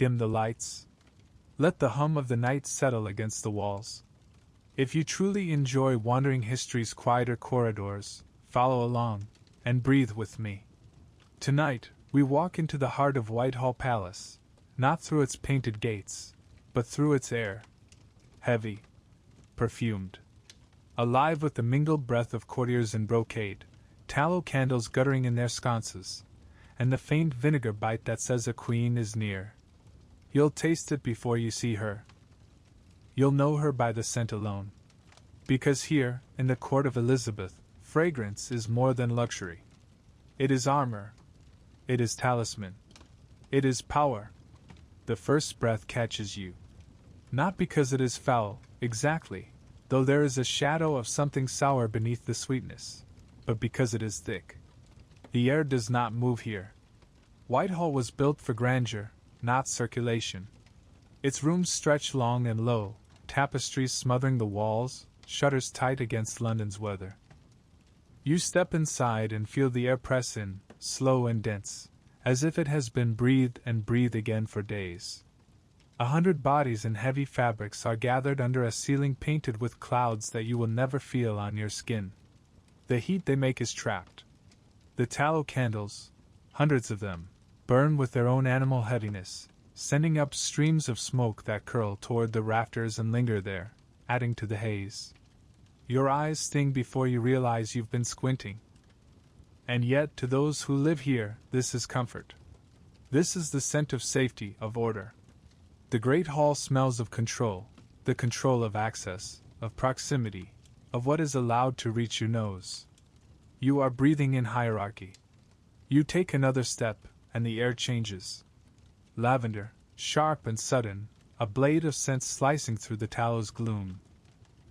dim the lights. Let the hum of the night settle against the walls. If you truly enjoy wandering history's quieter corridors, follow along, and breathe with me. Tonight, we walk into the heart of Whitehall Palace, not through its painted gates, but through its air. Heavy, perfumed, alive with the mingled breath of courtiers in brocade, tallow candles guttering in their sconces, and the faint vinegar bite that says a queen is near. You'll taste it before you see her. You'll know her by the scent alone. Because here, in the court of Elizabeth, fragrance is more than luxury. It is armor. It is talisman. It is power. The first breath catches you. Not because it is foul, exactly, though there is a shadow of something sour beneath the sweetness, but because it is thick. The air does not move here. Whitehall was built for grandeur, not circulation. Its rooms stretch long and low, tapestries smothering the walls, shutters tight against London's weather. You step inside and feel the air press in, slow and dense, as if it has been breathed and breathed again for days. 100 bodies in heavy fabrics are gathered under a ceiling painted with clouds that you will never feel on your skin. The heat they make is trapped. The tallow candles, hundreds of them, burn with their own animal heaviness, sending up streams of smoke that curl toward the rafters and linger there, adding to the haze. Your eyes sting before you realize you've been squinting. And yet, to those who live here, this is comfort. This is the scent of safety, of order. The great hall smells of control, the control of access, of proximity, of what is allowed to reach your nose. You are breathing in hierarchy. You take another step, and the air changes. Lavender, sharp and sudden, a blade of scent slicing through the tallow's gloom.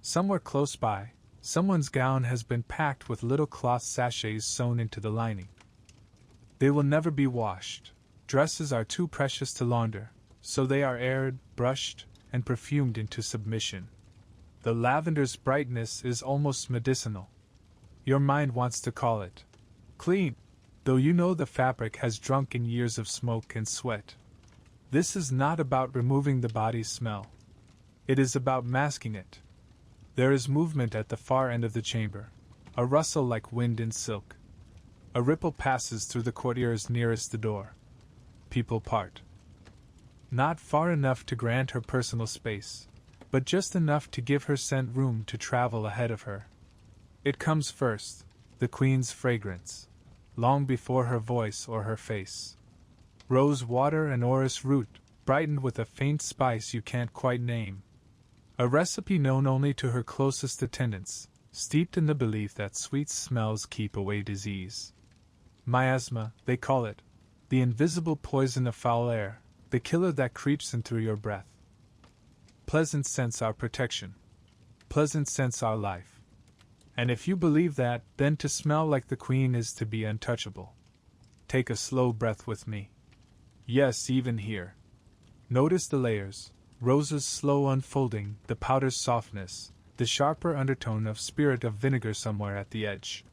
Somewhere close by, someone's gown has been packed with little cloth sachets sewn into the lining. They will never be washed. Dresses are too precious to launder, so they are aired, brushed, and perfumed into submission. The lavender's brightness is almost medicinal. Your mind wants to call it clean, though you know the fabric has drunk in years of smoke and sweat. This is not about removing the body's smell. It is about masking it. There is movement at the far end of the chamber, a rustle like wind in silk. A ripple passes through the courtiers nearest the door. People part. Not far enough to grant her personal space, but just enough to give her scent room to travel ahead of her. It comes first, the queen's fragrance, long before her voice or her face. Rosewater and orris root, brightened with a faint spice you can't quite name. A recipe known only to her closest attendants, steeped in the belief that sweet smells keep away disease. Miasma, they call it, the invisible poison of foul air, the killer that creeps in through your breath. Pleasant scents are protection. Pleasant scents are life. And if you believe that, then to smell like the queen is to be untouchable. Take a slow breath with me. Yes, even here. Notice the layers. Roses slow unfolding, the powder's softness, the sharper undertone of spirit of vinegar somewhere at the edge.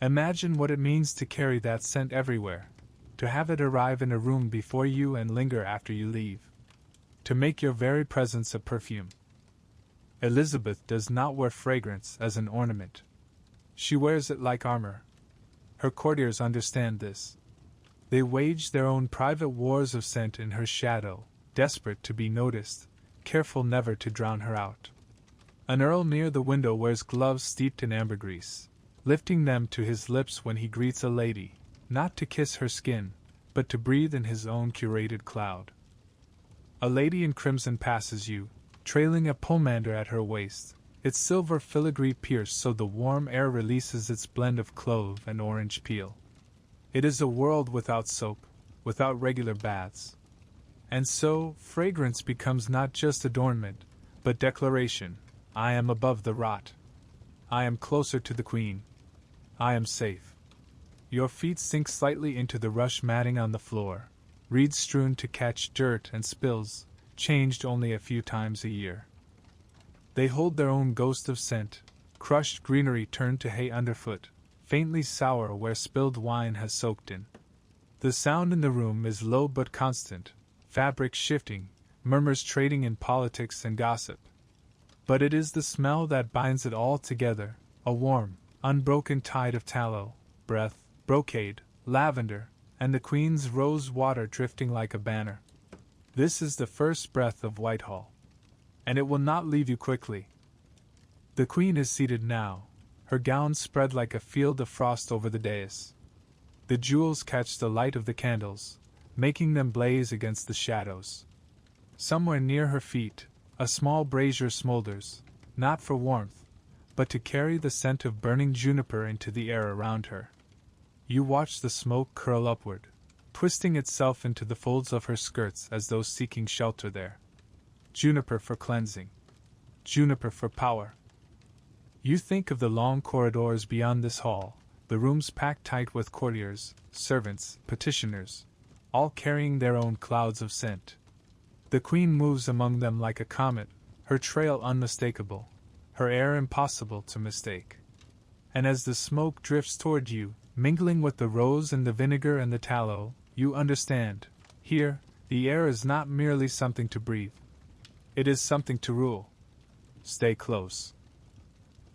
Imagine what it means to carry that scent everywhere, to have it arrive in a room before you and linger after you leave, to make your very presence a perfume. Elizabeth does not wear fragrance as an ornament. She wears it like armor. Her courtiers understand this. They wage their own private wars of scent in her shadow, desperate to be noticed, careful never to drown her out. An earl near the window wears gloves steeped in ambergris, lifting them to his lips when he greets a lady, not to kiss her skin, but to breathe in his own curated cloud. A lady in crimson passes you, trailing a pomander at her waist, its silver filigree pierced so the warm air releases its blend of clove and orange peel. It is a world without soap, without regular baths. And so, fragrance becomes not just adornment, but declaration. I am above the rot. I am closer to the queen. I am safe. Your feet sink slightly into the rush matting on the floor, reeds strewn to catch dirt and spills, changed only a few times a year. They hold their own ghost of scent, crushed greenery turned to hay underfoot, faintly sour where spilled wine has soaked in. The sound in the room is low but constant, fabrics shifting, murmurs trading in politics and gossip. But it is the smell that binds it all together, a warm, unbroken tide of tallow, breath, brocade, lavender, and the Queen's rosewater drifting like a banner. This is the first breath of Whitehall. And it will not leave you quickly. The Queen is seated now, her gown spread like a field of frost over the dais. The jewels catch the light of the candles, making them blaze against the shadows. Somewhere near her feet, a small brazier smolders, not for warmth, but to carry the scent of burning juniper into the air around her. You watch the smoke curl upward, twisting itself into the folds of her skirts as though seeking shelter there. Juniper for cleansing. Juniper for power. You think of the long corridors beyond this hall, the rooms packed tight with courtiers, servants, petitioners, all carrying their own clouds of scent. The Queen moves among them like a comet, her trail unmistakable, her air impossible to mistake. And as the smoke drifts toward you, mingling with the rose and the vinegar and the tallow, you understand, here, the air is not merely something to breathe. It is something to rule. Stay close.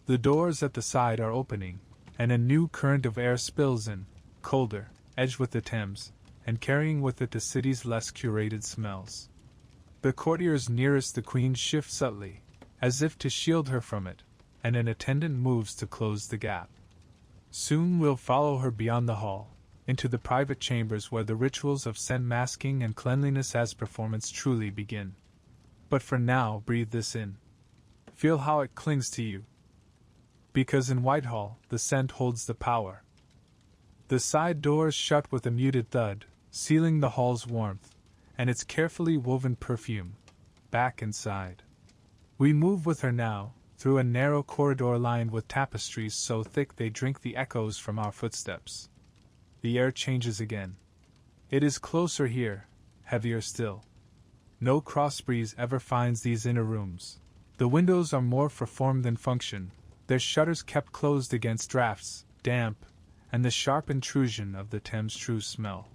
The doors at the side are opening, and a new current of air spills in, colder, edged with the Thames, and carrying with it the city's less curated smells. The courtiers nearest the Queen shift subtly, as if to shield her from it, and an attendant moves to close the gap. Soon we'll follow her beyond the hall, into the private chambers where the rituals of scent masking and cleanliness as performance truly begin. But for now, breathe this in. Feel how it clings to you. Because in Whitehall, the scent holds the power. The side doors shut with a muted thud, sealing the hall's warmth, and its carefully woven perfume, back inside. We move with her now, through a narrow corridor lined with tapestries so thick they drink the echoes from our footsteps. The air changes again. It is closer here, heavier still. No cross breeze ever finds these inner rooms. The windows are more for form than function, their shutters kept closed against drafts, damp, and the sharp intrusion of the Thames' true smell.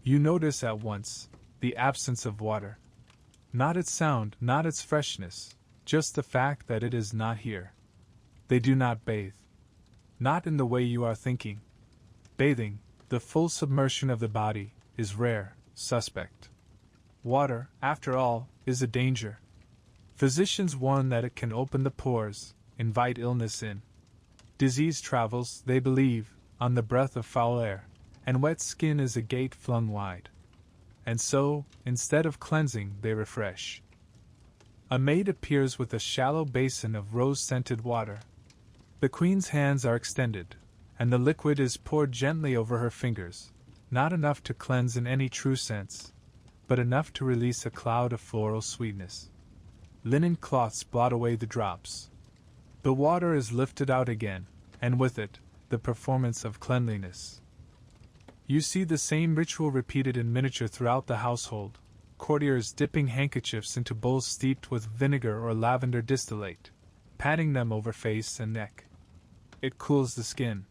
You notice at once the absence of water. Not its sound, not its freshness, just the fact that it is not here. They do not bathe. Not in the way you are thinking. Bathing, the full submersion of the body, is rare, suspect. Water, after all, is a danger. Physicians warn that it can open the pores, invite illness in. Disease travels, they believe, on the breath of foul air, and wet skin is a gate flung wide. And so, instead of cleansing, they refresh. A maid appears with a shallow basin of rose-scented water. The Queen's hands are extended, and the liquid is poured gently over her fingers, not enough to cleanse in any true sense, but enough to release a cloud of floral sweetness. Linen cloths blot away the drops. The water is lifted out again, and with it, the performance of cleanliness. You see the same ritual repeated in miniature throughout the household, courtiers dipping handkerchiefs into bowls steeped with vinegar or lavender distillate, patting them over face and neck. It cools the skin.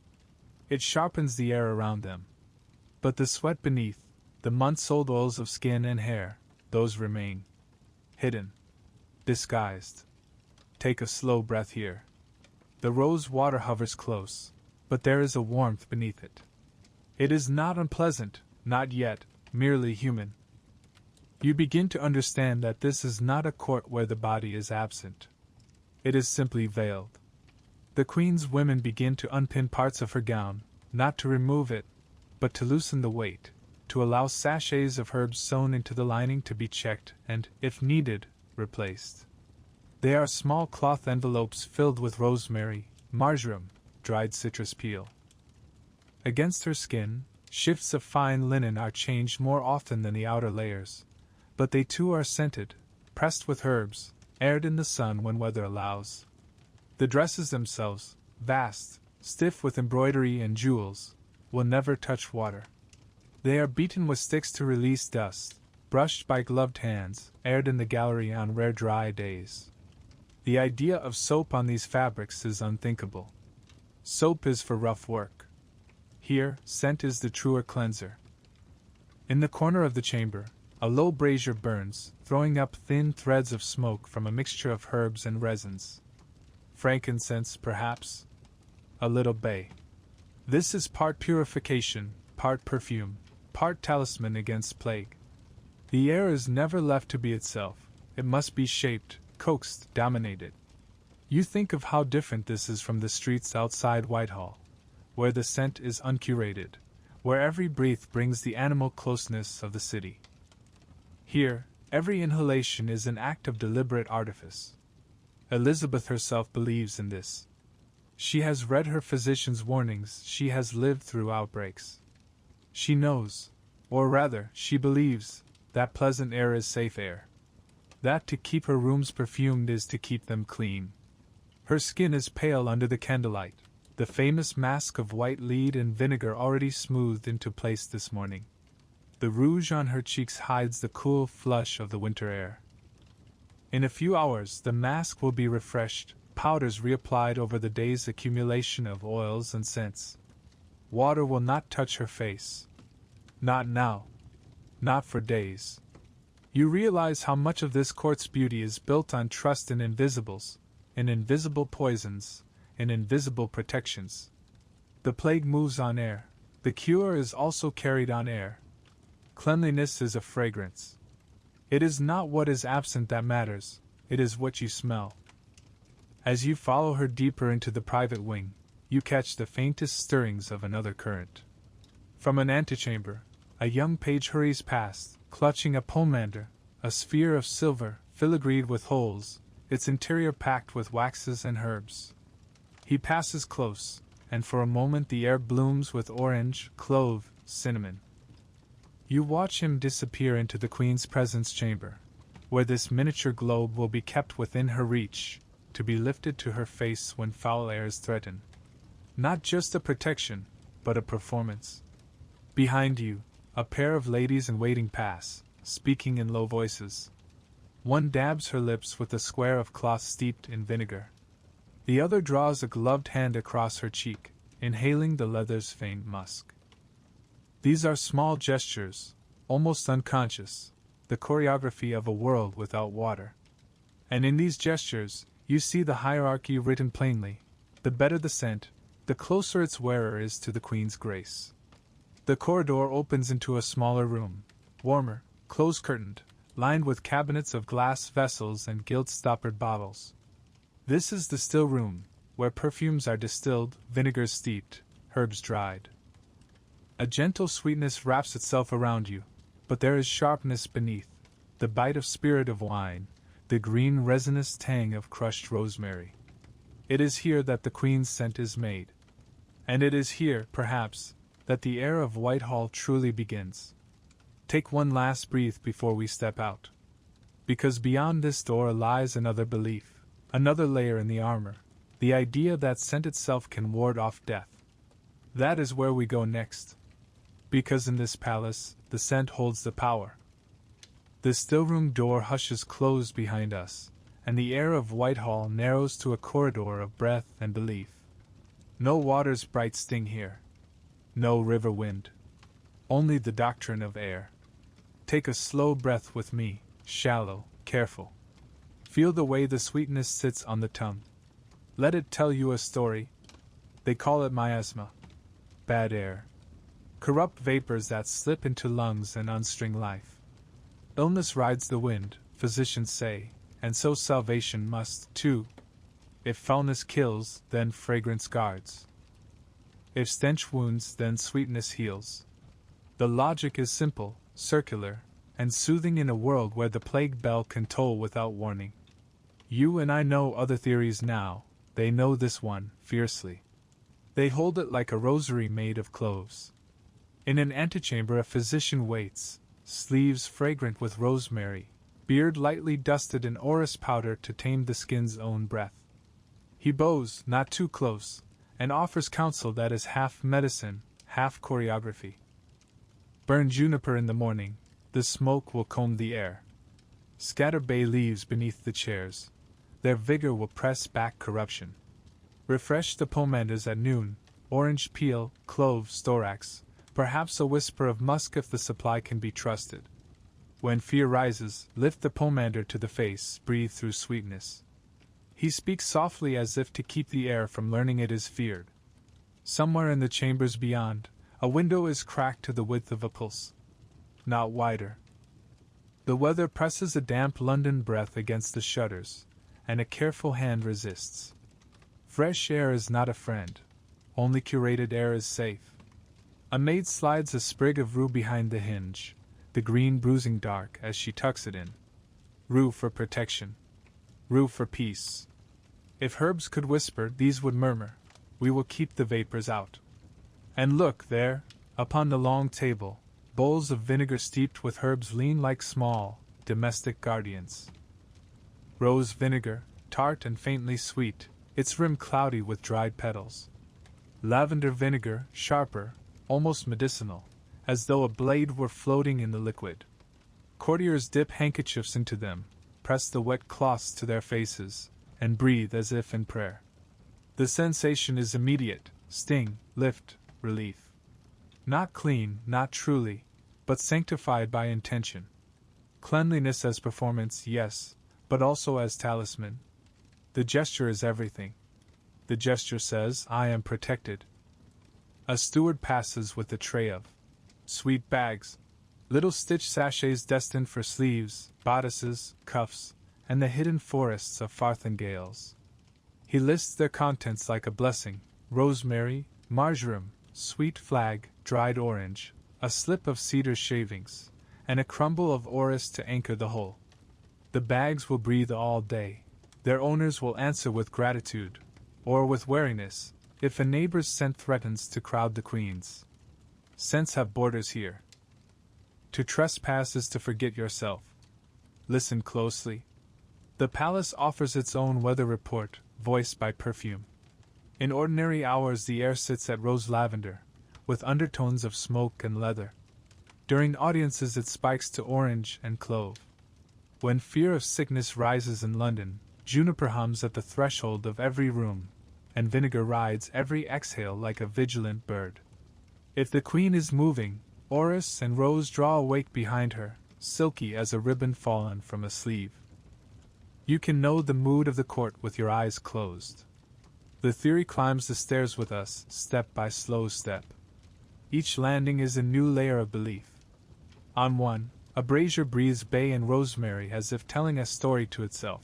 It sharpens the air around them. But the sweat beneath, the months-old oils of skin and hair, those remain. Hidden. Disguised. Take a slow breath here. The rose water hovers close, but there is a warmth beneath it. It is not unpleasant, not yet, merely human. You begin to understand that this is not a court where the body is absent. It is simply veiled. The Queen's women begin to unpin parts of her gown, not to remove it, but to loosen the weight, to allow sachets of herbs sewn into the lining to be checked and, if needed, replaced. They are small cloth envelopes filled with rosemary, marjoram, dried citrus peel. Against her skin, shifts of fine linen are changed more often than the outer layers, but they too are scented, pressed with herbs, aired in the sun when weather allows. The dresses themselves, vast, stiff with embroidery and jewels, will never touch water. They are beaten with sticks to release dust, brushed by gloved hands, aired in the gallery on rare dry days. The idea of soap on these fabrics is unthinkable. Soap is for rough work. Here, scent is the truer cleanser. In the corner of the chamber, A low brazier burns, throwing up thin threads of smoke from a mixture of herbs and resins. Frankincense, perhaps? A little bay. This is part purification, part perfume, part talisman against plague. The air is never left to be itself, it must be shaped, coaxed, dominated. You think of how different this is from the streets outside Whitehall, where the scent is uncurated, where every breath brings the animal closeness of the city. Here, every inhalation is an act of deliberate artifice. Elizabeth herself believes in this. She has read her physician's warnings, she has lived through outbreaks. She knows, or rather, she believes, that pleasant air is safe air. That to keep her rooms perfumed is to keep them clean. Her skin is pale under the candlelight, the famous mask of white lead and vinegar already smoothed into place this morning. The rouge on her cheeks hides the cool flush of the winter air. In a few hours the mask will be refreshed, powders reapplied over the day's accumulation of oils and scents. Water will not touch her face. Not now. Not for days. You realize how much of this court's beauty is built on trust in invisibles, in invisible poisons, in invisible protections. The plague moves on air. The cure is also carried on air. Cleanliness is a fragrance. It is not what is absent that matters, it is what you smell. As you follow her deeper into the private wing, you catch the faintest stirrings of another current. From an antechamber, a young page hurries past, clutching a pomander, a sphere of silver, filigreed with holes, its interior packed with waxes and herbs. He passes close, and for a moment the air blooms with orange, clove, cinnamon. You watch him disappear into the Queen's presence chamber, where this miniature globe will be kept within her reach, to be lifted to her face when foul airs threaten. Not just a protection, but a performance. Behind you, a pair of ladies-in-waiting pass, speaking in low voices. One dabs her lips with a square of cloth steeped in vinegar. The other draws a gloved hand across her cheek, inhaling the leather's faint musk. These are small gestures, almost unconscious, the choreography of a world without water. And in these gestures, you see the hierarchy written plainly. The better the scent, the closer its wearer is to the Queen's grace. The corridor opens into a smaller room, warmer, close-curtained, lined with cabinets of glass vessels and gilt-stoppered bottles. This is the still room, where perfumes are distilled, vinegars steeped, herbs dried. A gentle sweetness wraps itself around you, but there is sharpness beneath, the bite of spirit of wine, the green resinous tang of crushed rosemary. It is here that the Queen's scent is made. And it is here, perhaps, that the air of Whitehall truly begins. Take one last breath before we step out. Because beyond this door lies another belief, another layer in the armor, the idea that scent itself can ward off death. That is where we go next. Because in this palace, the scent holds the power. The still-room door hushes closed behind us, and the air of Whitehall narrows to a corridor of breath and belief. No water's bright sting here. No river wind. Only the doctrine of air. Take a slow breath with me, shallow, careful. Feel the way the sweetness sits on the tongue. Let it tell you a story. They call it miasma. Bad air. Corrupt vapors that slip into lungs and unstring life. Illness rides the wind, physicians say, and so salvation must, too. If foulness kills, then fragrance guards. If stench wounds, then sweetness heals. The logic is simple, circular, and soothing in a world where the plague bell can toll without warning. You and I know other theories now, they know this one, fiercely. They hold it like a rosary made of cloves. In an antechamber a physician waits, sleeves fragrant with rosemary, beard lightly dusted in orris powder to tame the skin's own breath. He bows, not too close, and offers counsel that is half medicine, half choreography. Burn juniper in the morning, the smoke will comb the air. Scatter bay leaves beneath the chairs, their vigor will press back corruption. Refresh the pomanders at noon, orange peel, clove, storax, perhaps a whisper of musk if the supply can be trusted. When fear rises, lift the pomander to the face, breathe through sweetness. He speaks softly as if to keep the air from learning it is feared. Somewhere in the chambers beyond, a window is cracked to the width of a pulse. Not wider. The weather presses a damp London breath against the shutters, and a careful hand resists. Fresh air is not a friend. Only curated air is safe. A maid slides a sprig of rue behind the hinge, the green bruising dark as she tucks it in. Rue for protection. Rue for peace. If herbs could whisper, these would murmur, "We will keep the vapors out." And look, there, upon the long table, bowls of vinegar steeped with herbs lean like small, domestic guardians. Rose vinegar, tart and faintly sweet, its rim cloudy with dried petals. Lavender vinegar, sharper, almost medicinal, as though a blade were floating in the liquid. Courtiers dip handkerchiefs into them, press the wet cloths to their faces, and breathe as if in prayer. The sensation is immediate: sting, lift, relief. Not clean, not truly, but sanctified by intention. Cleanliness as performance, yes, but also as talisman. The gesture is everything. The gesture says, "I am protected." A steward passes with a tray of sweet bags, little stitch sachets destined for sleeves, bodices, cuffs, and the hidden forests of farthingales. He lists their contents like a blessing: rosemary, marjoram, sweet flag, dried orange, a slip of cedar shavings, and a crumble of orris to anchor the whole. The bags will breathe all day. Their owners will answer with gratitude, or with wariness, if a neighbor's scent threatens to crowd the queen's. Scents have borders here. To trespass is to forget yourself. Listen closely. The palace offers its own weather report, voiced by Perfume. In ordinary hours the air sits at rose-lavender, with undertones of smoke and leather. During audiences it spikes to orange and clove. When fear of sickness rises in London, juniper hums at the threshold of every room, and vinegar rides every exhale like a vigilant bird. If the queen is moving, orris and rose draw awake behind her, silky as a ribbon fallen from a sleeve. You can know the mood of the court with your eyes closed. The theory climbs the stairs with us, step by slow step. Each landing is a new layer of belief. On one, a brazier breathes bay and rosemary as if telling a story to itself.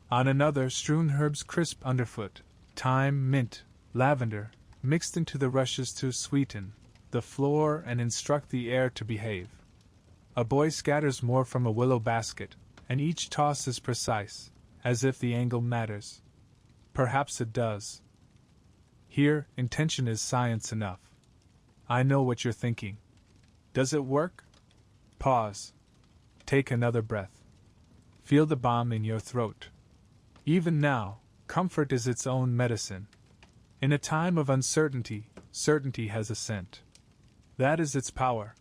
On another, strewn herbs crisp underfoot, thyme, mint, lavender, mixed into the rushes to sweeten the floor and instruct the air to behave. A boy scatters more from a willow basket, and each toss is precise, as if the angle matters. Perhaps it does. Here, intention is science enough. I know what you're thinking. Does it work? Pause. Take another breath. Feel the balm in your throat. Even now, comfort is its own medicine. In a time of uncertainty, certainty has a scent. That is its power.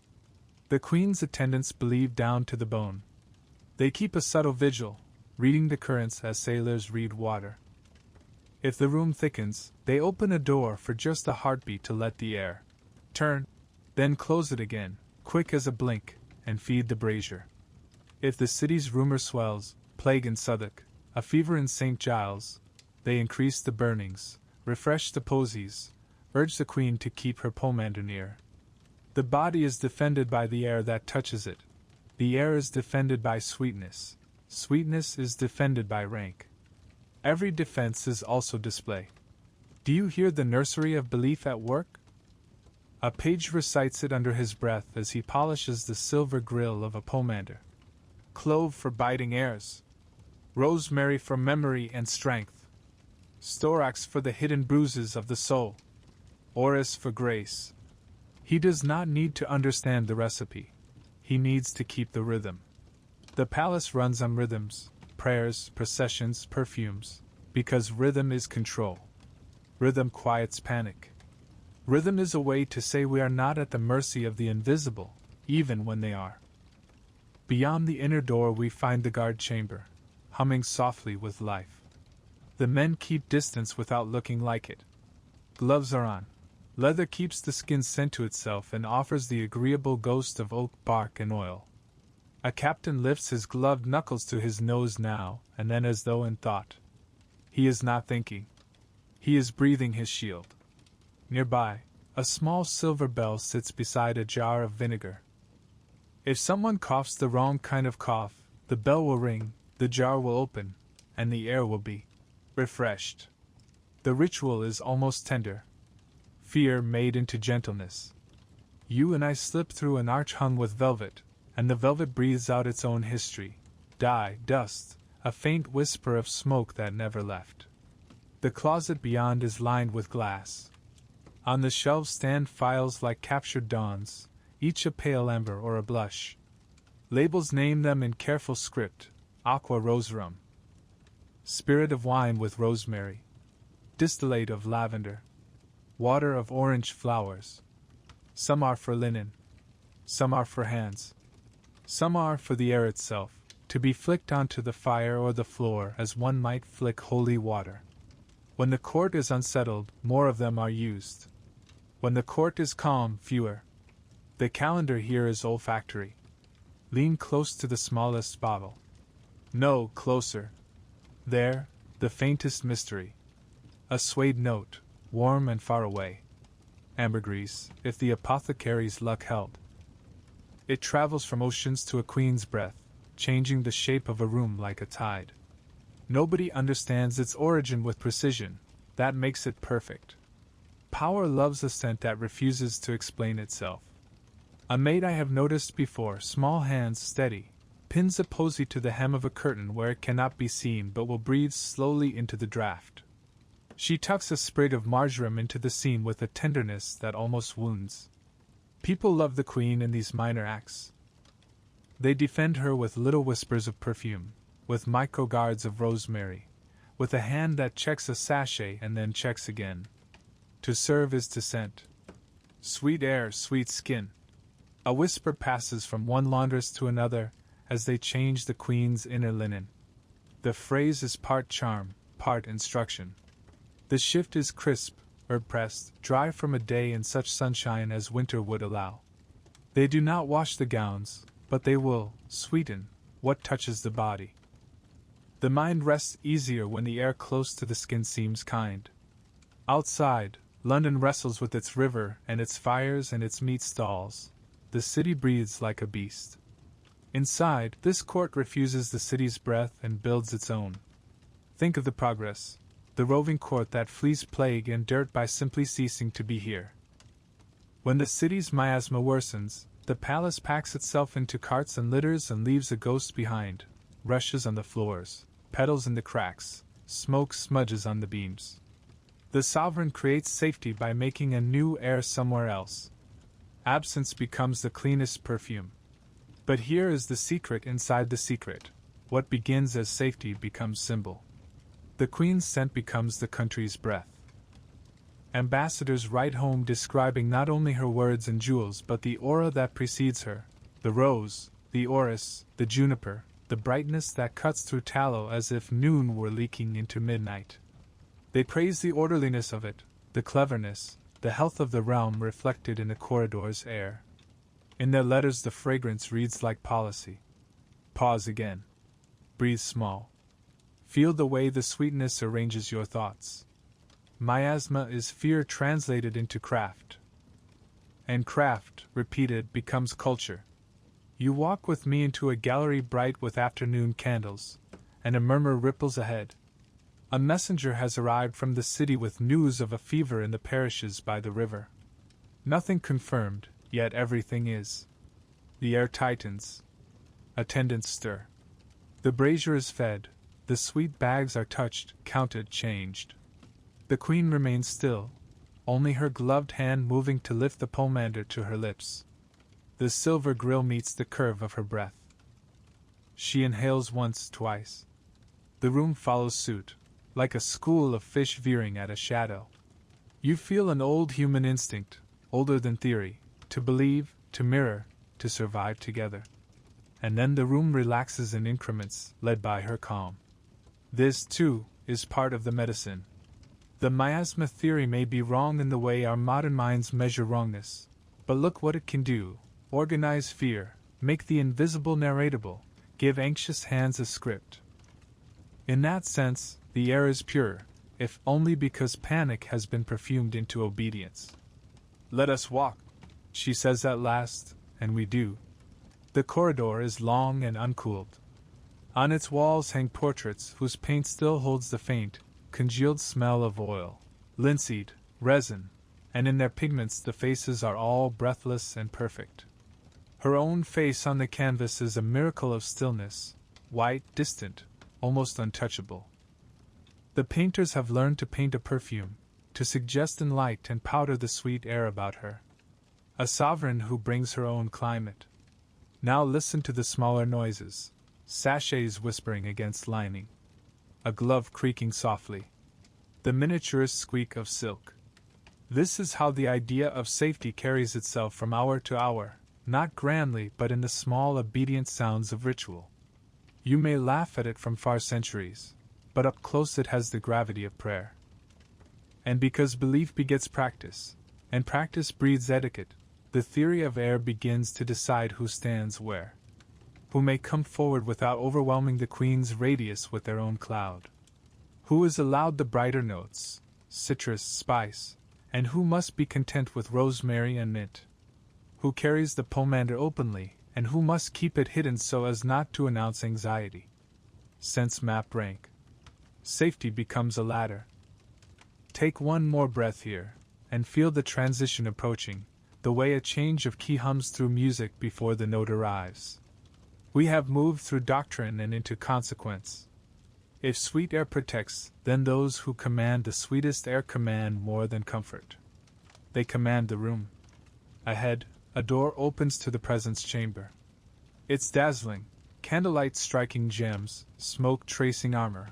The queen's attendants believe down to the bone. They keep a subtle vigil, reading the currents as sailors read water. If the room thickens, they open a door for just a heartbeat to let the air turn, then close it again, quick as a blink, and feed the brazier. If the city's rumor swells, plague in Southwark, a fever in St. Giles, they increase the burnings, refresh the posies, urge the queen to keep her pomander near. The body is defended by the air that touches it. The air is defended by sweetness. Sweetness is defended by rank. Every defense is also display. Do you hear the nursery of belief at work? A page recites it under his breath as he polishes the silver grill of a pomander. Clove for biting airs. Rosemary for memory and strength. Storax for the hidden bruises of the soul. Orris for grace. He does not need to understand the recipe. He needs to keep the rhythm. The palace runs on rhythms, prayers, processions, perfumes, because rhythm is control. Rhythm quiets panic. Rhythm is a way to say we are not at the mercy of the invisible, even when they are. Beyond the inner door we find the guard chamber, humming softly with life. The men keep distance without looking like it. Gloves are on. Leather keeps the skin scent to itself and offers the agreeable ghost of oak bark and oil. A captain lifts his gloved knuckles to his nose now and then as though in thought. He is not thinking. He is breathing his shield. Nearby, a small silver bell sits beside a jar of vinegar. If someone coughs the wrong kind of cough, the bell will ring, the jar will open, and the air will be refreshed. The ritual is almost tender. Fear made into gentleness. You and I slip through an arch hung with velvet, and the velvet breathes out its own history. Dye, dust, a faint whisper of smoke that never left. The closet beyond is lined with glass. On the shelves stand phials like captured dawns, each a pale amber or a blush. Labels name them in careful script: aqua roserum, spirit of wine with rosemary, distillate of lavender, water of orange flowers. Some are for linen, some are for hands, some are for the air itself, to be flicked onto the fire or the floor as one might flick holy water. When the court is unsettled, more of them are used. When the court is calm, fewer. The calendar here is olfactory. Lean close to the smallest bottle. No, closer. There, the faintest mystery. A suede note, warm and far away. Ambergris, if the apothecary's luck held. It travels from oceans to a queen's breath, changing the shape of a room like a tide. Nobody understands its origin with precision, that makes it perfect. Power loves a scent that refuses to explain itself. A maid I have noticed before, small hands steady, pins a posy to the hem of a curtain where it cannot be seen but will breathe slowly into the draught. She tucks a sprig of marjoram into the scene with a tenderness that almost wounds. People love the queen in these minor acts. They defend her with little whispers of perfume, with micro-guards of rosemary, with a hand that checks a sachet and then checks again. To serve is to scent. Sweet air, sweet skin. A whisper passes from one laundress to another as they change the queen's inner linen. The phrase is part charm, part instruction. The shift is crisp, herb-pressed, dry from a day in such sunshine as winter would allow. They do not wash the gowns, but they will sweeten what touches the body. The mind rests easier when the air close to the skin seems kind. Outside, London wrestles with its river and its fires and its meat stalls. The city breathes like a beast. Inside, this court refuses the city's breath and builds its own. Think of the progress, the roving court that flees plague and dirt by simply ceasing to be here. When the city's miasma worsens, the palace packs itself into carts and litters and leaves a ghost behind, rushes on the floors, petals in the cracks, smoke smudges on the beams. The sovereign creates safety by making a new air somewhere else. Absence becomes the cleanest perfume. But here is the secret inside the secret. What begins as safety becomes symbol. The queen's scent becomes the country's breath. Ambassadors write home describing not only her words and jewels but the aura that precedes her, the rose, the orris, the juniper, the brightness that cuts through tallow as if noon were leaking into midnight. They praise the orderliness of it, the cleverness, the health of the realm reflected in the corridor's air. In their letters the fragrance reads like policy. Pause again. Breathe small. Feel the way the sweetness arranges your thoughts. Miasma is fear translated into craft. And craft, repeated, becomes culture. You walk with me into a gallery bright with afternoon candles, and a murmur ripples ahead. A messenger has arrived from the city with news of a fever in the parishes by the river. Nothing confirmed, yet everything is. The air tightens. Attendants stir. The brazier is fed, the sweet bags are touched, counted, changed. The queen remains still, only her gloved hand moving to lift the pomander to her lips. The silver grill meets the curve of her breath. She inhales once, twice. The room follows suit, like a school of fish veering at a shadow. You feel an old human instinct, older than theory, to believe, to mirror, to survive together. And then the room relaxes in increments, led by her calm. This, too, is part of the medicine. The miasma theory may be wrong in the way our modern minds measure wrongness, but look what it can do: organize fear, make the invisible narratable, give anxious hands a script. In that sense, the air is pure, if only because panic has been perfumed into obedience. "Let us walk," she says at last, and we do. The corridor is long and uncooled. On its walls hang portraits whose paint still holds the faint, congealed smell of oil, linseed, resin, and in their pigments the faces are all breathless and perfect. Her own face on the canvas is a miracle of stillness, white, distant, almost untouchable. The painters have learned to paint a perfume, to suggest in light and powder the sweet air about her. A sovereign who brings her own climate. Now listen to the smaller noises, sachets whispering against lining, a glove creaking softly, the miniaturist squeak of silk. This is how the idea of safety carries itself from hour to hour, not grandly but in the small obedient sounds of ritual. You may laugh at it from far centuries, but up close it has the gravity of prayer. And because belief begets practice, and practice breeds etiquette, the theory of air begins to decide who stands where, who may come forward without overwhelming the queen's radius with their own cloud, who is allowed the brighter notes, citrus, spice, and who must be content with rosemary and mint, who carries the pomander openly, and who must keep it hidden so as not to announce anxiety. Sense map rank. Safety becomes a ladder. Take one more breath here, and feel the transition approaching, the way a change of key hums through music before the note arrives. We have moved through doctrine and into consequence. If sweet air protects, then those who command the sweetest air command more than comfort. They command the room. Ahead, a door opens to the presence chamber. It's dazzling, candlelight striking gems, smoke tracing armor.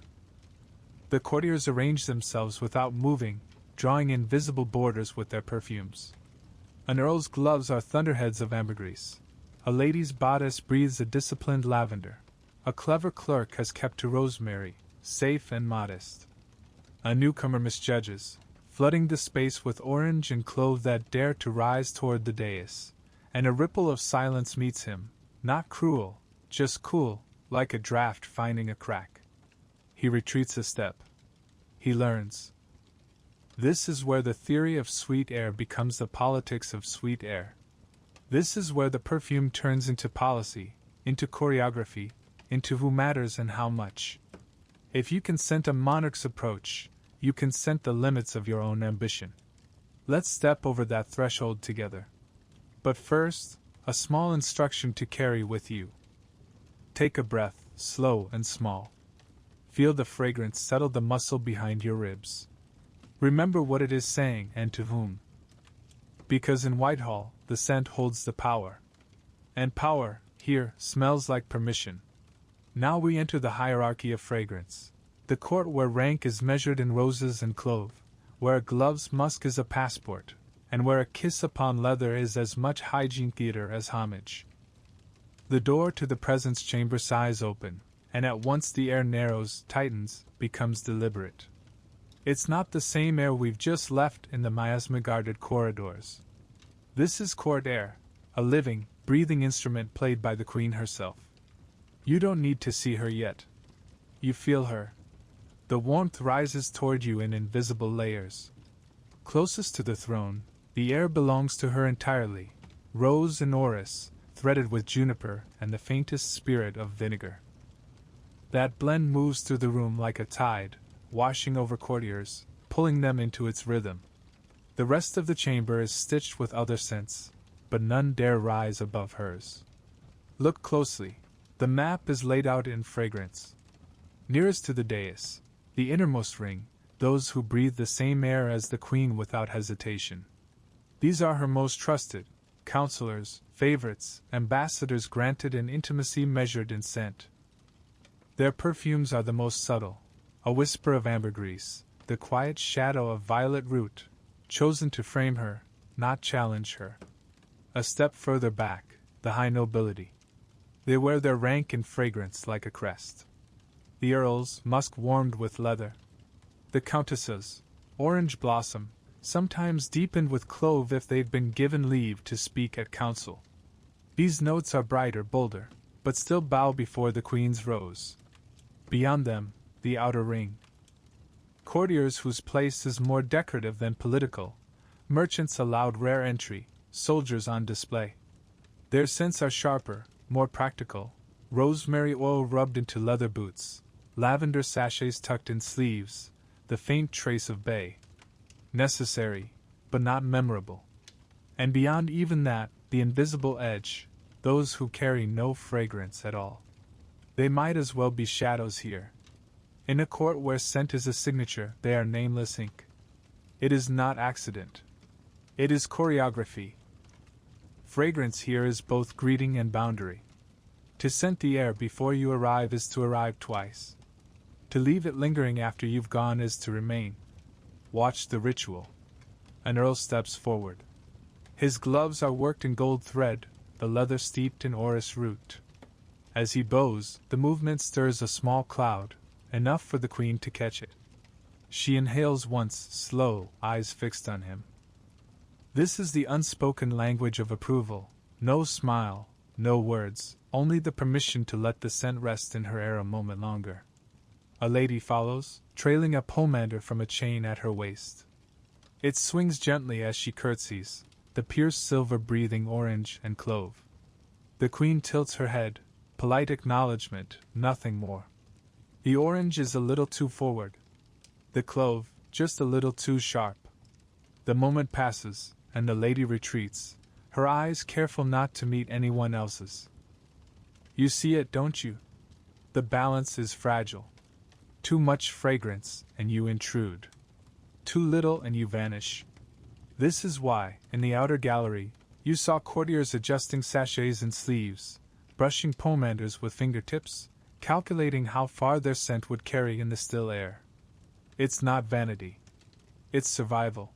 The courtiers arrange themselves without moving, drawing invisible borders with their perfumes. An earl's gloves are thunderheads of ambergris. A lady's bodice breathes a disciplined lavender. A clever clerk has kept to rosemary, safe and modest. A newcomer misjudges, flooding the space with orange and clove that dare to rise toward the dais, and a ripple of silence meets him, not cruel, just cool, like a draft finding a crack. He retreats a step. He learns. This is where the theory of sweet air becomes the politics of sweet air. This is where the perfume turns into policy, into choreography, into who matters and how much. If you can scent a monarch's approach, you can scent the limits of your own ambition. Let's step over that threshold together. But first, a small instruction to carry with you. Take a breath, slow and small. Feel the fragrance settle the muscle behind your ribs. Remember what it is saying and to whom. Because in Whitehall, the scent holds the power. And power, here, smells like permission. Now we enter the hierarchy of fragrance. The court where rank is measured in roses and clove, where a glove's musk is a passport, and where a kiss upon leather is as much hygiene theater as homage. The door to the presence chamber sighs open, and at once the air narrows, tightens, becomes deliberate. It's not the same air we've just left in the miasma-guarded corridors. This is court air, a living, breathing instrument played by the queen herself. You don't need to see her yet. You feel her. The warmth rises toward you in invisible layers. Closest to the throne, the air belongs to her entirely, rose and orris, threaded with juniper and the faintest spirit of vinegar. That blend moves through the room like a tide, washing over courtiers, pulling them into its rhythm. The rest of the chamber is stitched with other scents, but none dare rise above hers. Look closely. The map is laid out in fragrance. Nearest to the dais, the innermost ring, those who breathe the same air as the queen without hesitation. These are her most trusted, counselors, favorites, ambassadors granted in intimacy measured in scent. Their perfumes are the most subtle, a whisper of ambergris, the quiet shadow of violet root, chosen to frame her, not challenge her. A step further back, the high nobility. They wear their rank in fragrance like a crest. The earls, musk warmed with leather. The countesses, orange blossom, sometimes deepened with clove if they've been given leave to speak at council. These notes are brighter, bolder, but still bow before the Queen's rose. Beyond them, the outer ring. Courtiers whose place is more decorative than political, merchants allowed rare entry, soldiers on display. Their scents are sharper, more practical, rosemary oil rubbed into leather boots, lavender sachets tucked in sleeves, the faint trace of bay. Necessary, but not memorable. And beyond even that, the invisible edge, those who carry no fragrance at all. They might as well be shadows here. In a court where scent is a signature, they are nameless ink. It is not accident. It is choreography. Fragrance here is both greeting and boundary. To scent the air before you arrive is to arrive twice. To leave it lingering after you've gone is to remain. Watch the ritual. An earl steps forward. His gloves are worked in gold thread, the leather steeped in orris root. As he bows, the movement stirs a small cloud, enough for the Queen to catch it. She inhales once, slow, eyes fixed on him. This is the unspoken language of approval. No smile, no words, only the permission to let the scent rest in her air a moment longer. A lady follows, trailing a pomander from a chain at her waist. It swings gently as she curtsies, the pierced silver breathing orange and clove. The Queen tilts her head, polite acknowledgement, nothing more. The orange is a little too forward. The clove, just a little too sharp. The moment passes, and the lady retreats, her eyes careful not to meet anyone else's. You see it, don't you? The balance is fragile. Too much fragrance, and you intrude. Too little, and you vanish. This is why, in the outer gallery, you saw courtiers adjusting sachets and sleeves, brushing pomanders with fingertips, calculating how far their scent would carry in the still air. It's not vanity. It's survival.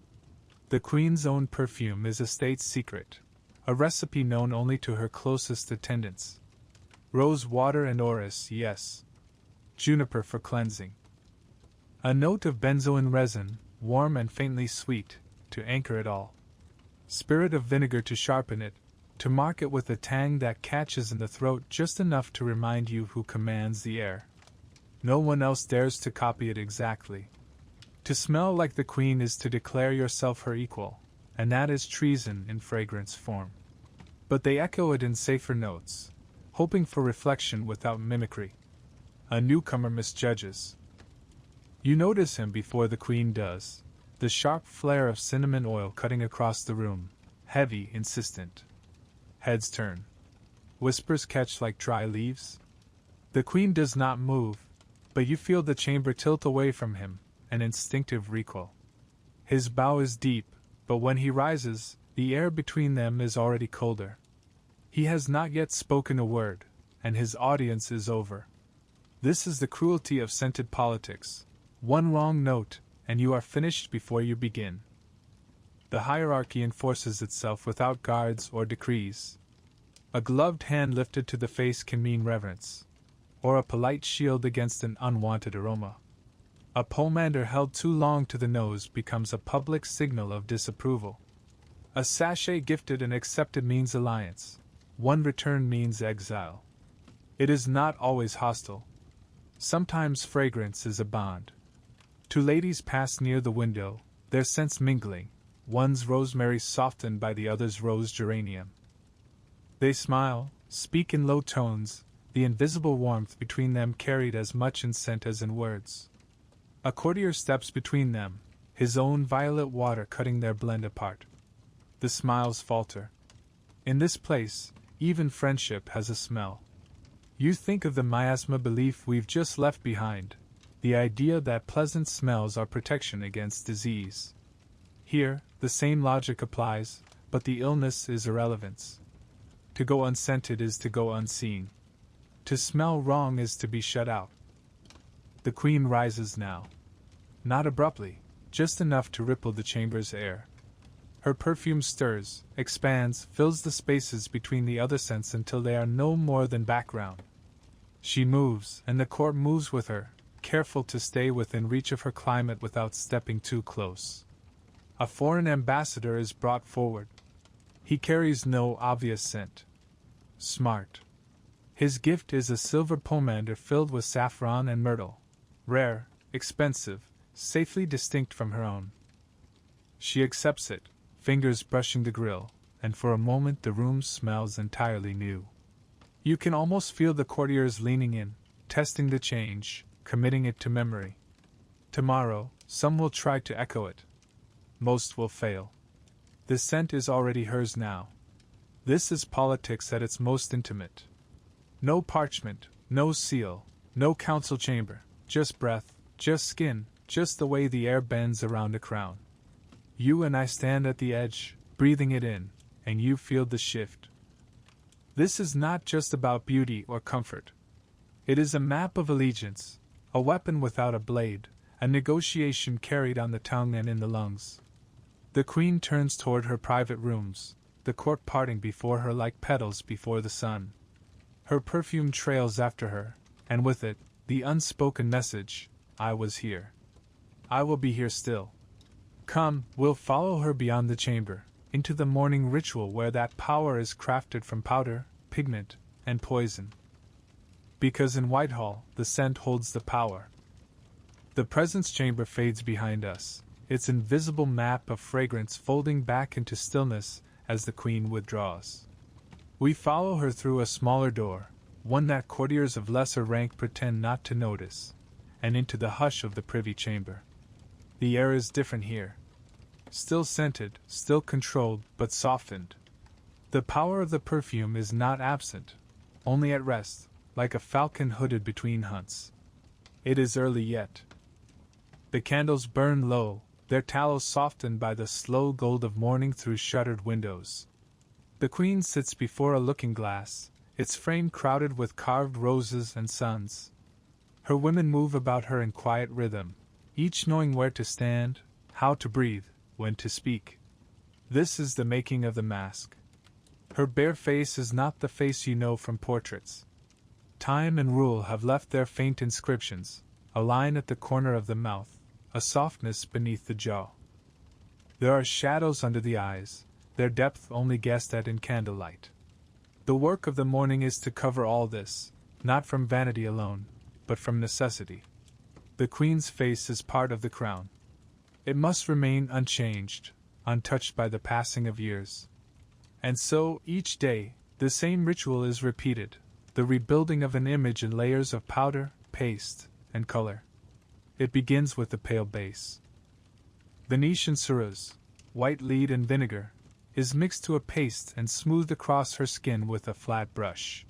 The Queen's own perfume is a state secret, a recipe known only to her closest attendants. Rosewater and orris, yes. Juniper for cleansing. A note of benzoin resin, warm and faintly sweet, to anchor it all. Spirit of vinegar to sharpen it, to mark it with a tang that catches in the throat just enough to remind you who commands the air. No one else dares to copy it exactly. To smell like the Queen is to declare yourself her equal, and that is treason in fragrance form. But they echo it in safer notes, hoping for reflection without mimicry. A newcomer misjudges. You notice him before the Queen does, the sharp flare of cinnamon oil cutting across the room, heavy, insistent. Heads turn. Whispers catch like dry leaves. The Queen does not move, but you feel the chamber tilt away from him, an instinctive recoil. His bow is deep, but when he rises, the air between them is already colder. He has not yet spoken a word, and his audience is over. This is the cruelty of scented politics. One wrong note, and you are finished before you begin. The hierarchy enforces itself without guards or decrees. A gloved hand lifted to the face can mean reverence, or a polite shield against an unwanted aroma. A pomander held too long to the nose becomes a public signal of disapproval. A sachet gifted and accepted means alliance. One returned means exile. It is not always hostile. Sometimes fragrance is a bond. Two ladies pass near the window, their scents mingling, one's rosemary softened by the other's rose geranium. They smile, speak in low tones, the invisible warmth between them carried as much in scent as in words. A courtier steps between them, his own violet water cutting their blend apart. The smiles falter. In this place, even friendship has a smell. You think of the miasma belief we've just left behind, the idea that pleasant smells are protection against disease. Here, the same logic applies, but the illness is irrelevance. To go unscented is to go unseen. To smell wrong is to be shut out. The Queen rises now. Not abruptly, just enough to ripple the chamber's air. Her perfume stirs, expands, fills the spaces between the other scents until they are no more than background. She moves, and the court moves with her, careful to stay within reach of her climate without stepping too close. A foreign ambassador is brought forward. He carries no obvious scent. smart. His gift is a silver pomander filled with saffron and myrtle. Rare, expensive, safely distinct from her own. She accepts it, fingers brushing the grill, and for a moment the room smells entirely new. You can almost feel the courtiers leaning in, testing the change, committing it to memory. Tomorrow, some will try to echo it. Most will fail. The scent is already hers now. This is politics at its most intimate. No parchment, no seal, no council chamber, just breath, just skin, just the way the air bends around a crown. You and I stand at the edge, breathing it in, and you feel the shift. This is not just about beauty or comfort. It is a map of allegiance, a weapon without a blade, a negotiation carried on the tongue and in the lungs. The queen turns toward her private rooms, the court parting before her like petals before the sun. Her perfume trails after her, and with it, the unspoken message, I was here. I will be here still. Come, we'll follow her beyond the chamber, into the morning ritual where that power is crafted from powder, pigment, and poison. Because in Whitehall, the scent holds the power. The presence chamber fades behind us, its invisible map of fragrance folding back into stillness as the queen withdraws. We follow her through a smaller door, one that courtiers of lesser rank pretend not to notice, and into the hush of the privy chamber. The air is different here. Still scented, still controlled, but softened. The power of the perfume is not absent, only at rest, like a falcon hooded between hunts. It is early yet. The candles burn low, their tallow softened by the slow gold of morning through shuttered windows. The queen sits before a looking-glass, its frame crowded with carved roses and suns. Her women move about her in quiet rhythm, each knowing where to stand, how to breathe, when to speak. This is the making of the mask. Her bare face is not the face you know from portraits. Time and rule have left their faint inscriptions, a line at the corner of the mouth, a softness beneath the jaw. There are shadows under the eyes, their depth only guessed at in candlelight. The work of the morning is to cover all this, not from vanity alone, but from necessity. The queen's face is part of the crown. It must remain unchanged, untouched by the passing of years. And so, each day, the same ritual is repeated, the rebuilding of an image in layers of powder, paste, and color. It begins with the pale base. Venetian ceruz, white lead and vinegar, is mixed to a paste and smoothed across her skin with a flat brush.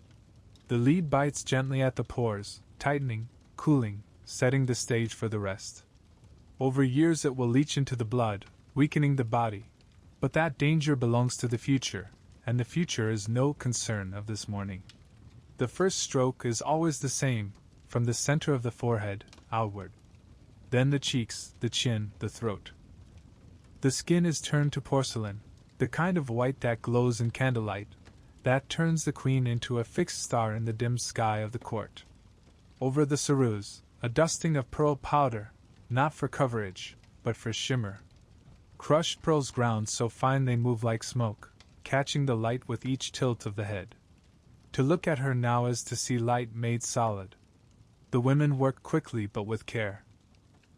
The lead bites gently at the pores, tightening, cooling, setting the stage for the rest. Over years it will leach into the blood, weakening the body, but that danger belongs to the future, and the future is no concern of this morning. The first stroke is always the same, from the center of the forehead, outward. Then the cheeks, the chin, the throat. The skin is turned to porcelain, the kind of white that glows in candlelight, that turns the queen into a fixed star in the dim sky of the court. Over the ceruz, a dusting of pearl powder, not for coverage, but for shimmer. Crushed pearls ground so fine they move like smoke, catching the light with each tilt of the head. To look at her now is to see light made solid. The women work quickly but with care.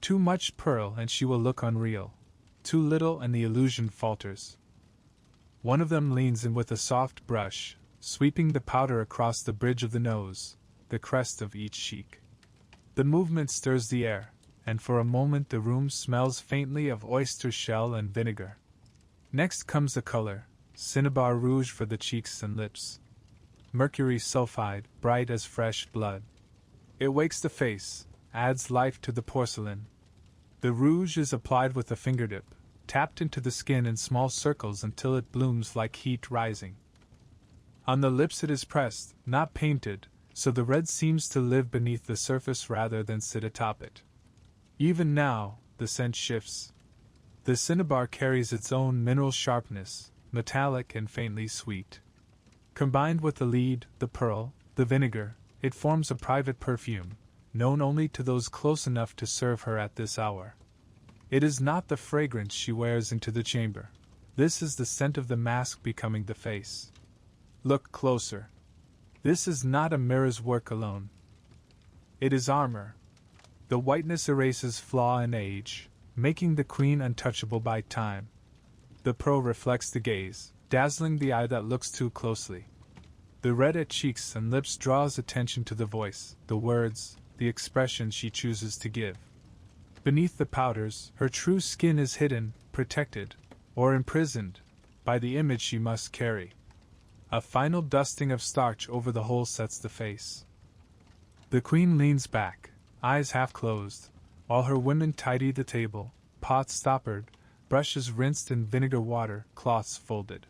Too much pearl and she will look unreal. Too little and the illusion falters. One of them leans in with a soft brush, sweeping the powder across the bridge of the nose, the crest of each cheek. The movement stirs the air, and for a moment the room smells faintly of oyster shell and vinegar. Next comes the color, cinnabar rouge for the cheeks and lips. Mercury sulfide, bright as fresh blood. It wakes the face, adds life to the porcelain. The rouge is applied with a fingertip, tapped into the skin in small circles until it blooms like heat rising. On the lips it is pressed, not painted, so the red seems to live beneath the surface rather than sit atop it. Even now, the scent shifts. The cinnabar carries its own mineral sharpness, metallic and faintly sweet. Combined with the lead, the pearl, the vinegar, it forms a private perfume, known only to those close enough to serve her at this hour. It is not the fragrance she wears into the chamber. This is the scent of the mask becoming the face. Look closer. This is not a mirror's work alone. It is armor. The whiteness erases flaw and age, making the queen untouchable by time. The pearl reflects the gaze, dazzling the eye that looks too closely. The red at cheeks and lips draws attention to the voice, the words, the expression she chooses to give. Beneath the powders, her true skin is hidden, protected, or imprisoned, by the image she must carry. A final dusting of starch over the whole sets the face. The queen leans back, eyes half closed, while her women tidy the table, pots stoppered, brushes rinsed in vinegar water, cloths folded.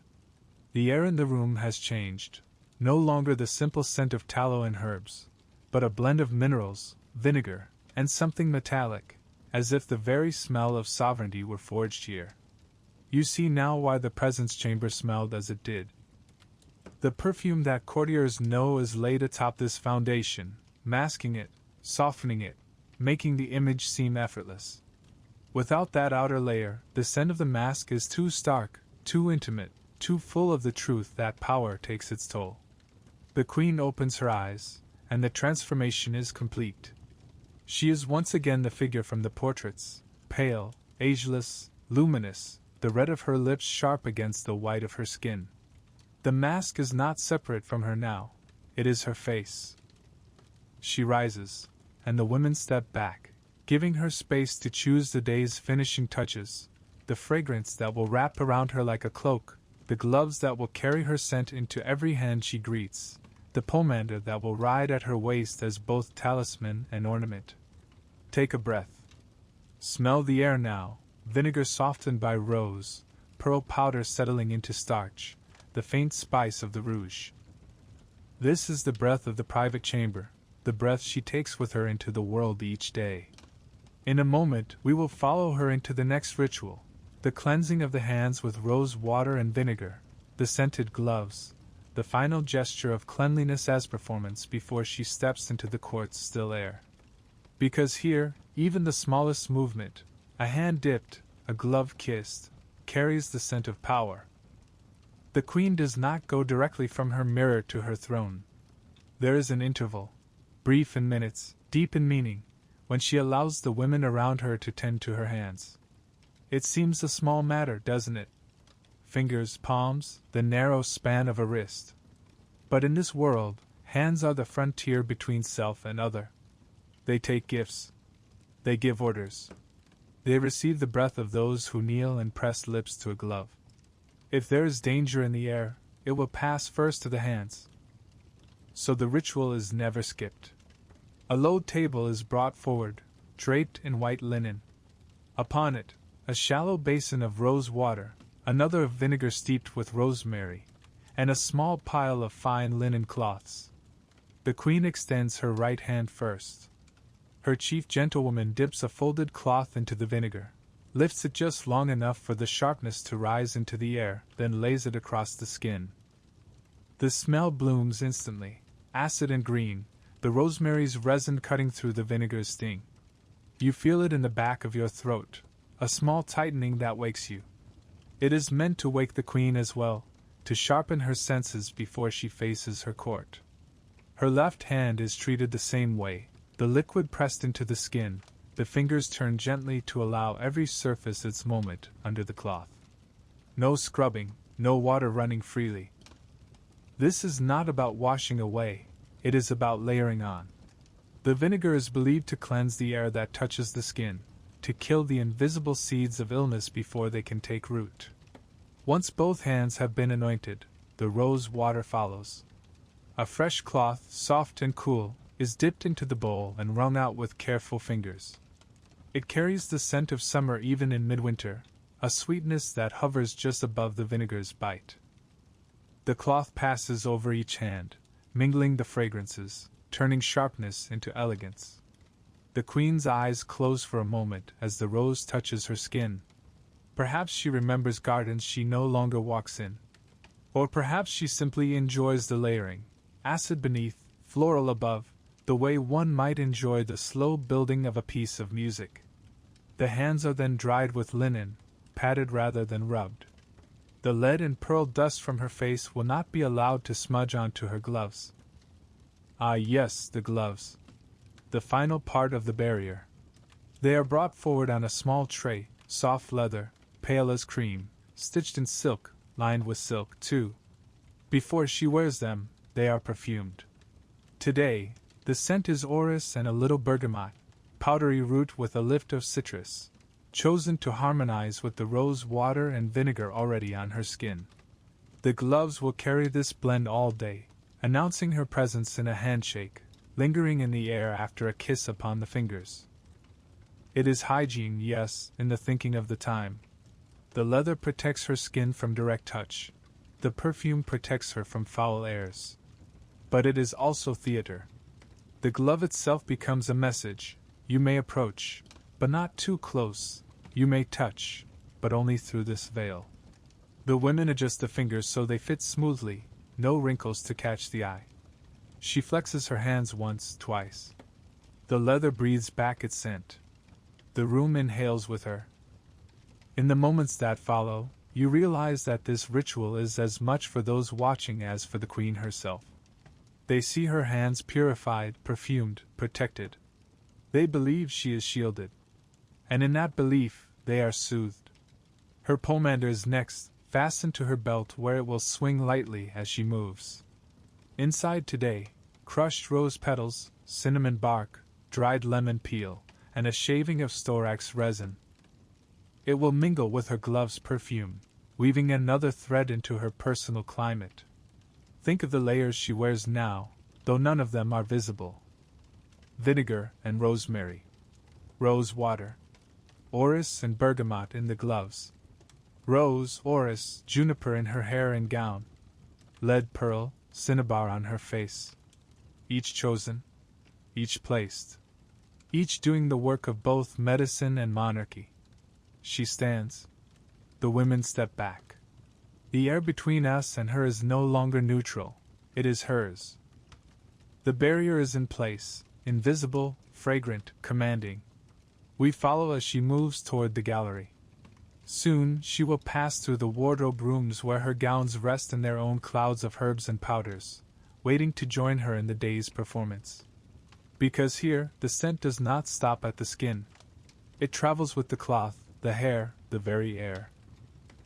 The air in the room has changed, no longer the simple scent of tallow and herbs, but a blend of minerals, vinegar, and something metallic, as if the very smell of sovereignty were forged here. You see now why the presence chamber smelled as it did. The perfume that courtiers know is laid atop this foundation, masking it, softening it, making the image seem effortless. Without that outer layer, the scent of the mask is too stark, too intimate, too full of the truth that power takes its toll. The queen opens her eyes, and the transformation is complete. She is once again the figure from the portraits, pale, ageless, luminous, the red of her lips sharp against the white of her skin. The mask is not separate from her now, it is her face. She rises, and the women step back, giving her space to choose the day's finishing touches, the fragrance that will wrap around her like a cloak, the gloves that will carry her scent into every hand she greets, the pomander that will ride at her waist as both talisman and ornament. Take a breath. Smell the air now, vinegar softened by rose, pearl powder settling into starch, the faint spice of the rouge. This is the breath of the private chamber, the breath she takes with her into the world each day. In a moment we will follow her into the next ritual, the cleansing of the hands with rose water and vinegar, the scented gloves, the final gesture of cleanliness as performance before she steps into the court's still air. Because here, even the smallest movement, a hand dipped, a glove kissed, carries the scent of power. The queen does not go directly from her mirror to her throne. There is an interval, brief in minutes, deep in meaning, when she allows the women around her to tend to her hands. It seems a small matter, doesn't it? Fingers, palms, the narrow span of a wrist. But in this world, hands are the frontier between self and other. They take gifts. They give orders. They receive the breath of those who kneel and press lips to a glove. If there is danger in the air, it will pass first to the hands. So the ritual is never skipped. A low table is brought forward, draped in white linen. Upon it, a shallow basin of rose water, another of vinegar steeped with rosemary, and a small pile of fine linen cloths. The queen extends her right hand first. Her chief gentlewoman dips a folded cloth into the vinegar, lifts it just long enough for the sharpness to rise into the air, then lays it across the skin. The smell blooms instantly, acid and green, the rosemary's resin cutting through the vinegar's sting. You feel it in the back of your throat, a small tightening that wakes you. It is meant to wake the queen as well, to sharpen her senses before she faces her court. Her left hand is treated the same way, the liquid pressed into the skin, the fingers turned gently to allow every surface its moment under the cloth. No scrubbing, no water running freely. This is not about washing away, it is about layering on. The vinegar is believed to cleanse the air that touches the skin, to kill the invisible seeds of illness before they can take root. Once both hands have been anointed, the rose water follows. A fresh cloth, soft and cool, is dipped into the bowl and wrung out with careful fingers. It carries the scent of summer even in midwinter, a sweetness that hovers just above the vinegar's bite. The cloth passes over each hand, mingling the fragrances, turning sharpness into elegance. The queen's eyes close for a moment as the rose touches her skin. Perhaps she remembers gardens she no longer walks in. Or perhaps she simply enjoys the layering, acid beneath, floral above, the way one might enjoy the slow building of a piece of music. The hands are then dried with linen, patted rather than rubbed. The lead and pearl dust from her face will not be allowed to smudge onto her gloves. Ah, yes, the gloves. The final part of the barrier. They are brought forward on a small tray, soft leather, pale as cream, stitched in silk, lined with silk, too. Before she wears them, they are perfumed. Today, the scent is orris and a little bergamot, powdery root with a lift of citrus, chosen to harmonize with the rose water and vinegar already on her skin. The gloves will carry this blend all day, announcing her presence in a handshake, lingering in the air after a kiss upon the fingers. It is hygiene, yes, in the thinking of the time. The leather protects her skin from direct touch. The perfume protects her from foul airs. But it is also theater. The glove itself becomes a message. You may approach, but not too close. You may touch, but only through this veil. The women adjust the fingers so they fit smoothly, no wrinkles to catch the eye. She flexes her hands once, twice. The leather breathes back its scent. The room inhales with her. In the moments that follow, you realize that this ritual is as much for those watching as for the queen herself. They see her hands purified, perfumed, protected. They believe she is shielded. And in that belief, they are soothed. Her pomander is next, fastened to her belt where it will swing lightly as she moves. Inside today, crushed rose petals, cinnamon bark, dried lemon peel, and a shaving of storax resin. It will mingle with her glove's perfume, weaving another thread into her personal climate. Think of the layers she wears now, though none of them are visible. Vinegar and rosemary. Rose water. Orris and bergamot in the gloves. Rose, orris, juniper in her hair and gown. Lead pearl, cinnabar on her face. Each chosen, each placed. Each doing the work of both medicine and monarchy. She stands. The women step back. The air between us and her is no longer neutral, it is hers. The barrier is in place, invisible, fragrant, commanding. We follow as she moves toward the gallery. Soon she will pass through the wardrobe rooms where her gowns rest in their own clouds of herbs and powders, waiting to join her in the day's performance. Because here, the scent does not stop at the skin. It travels with the cloth, the hair, the very air.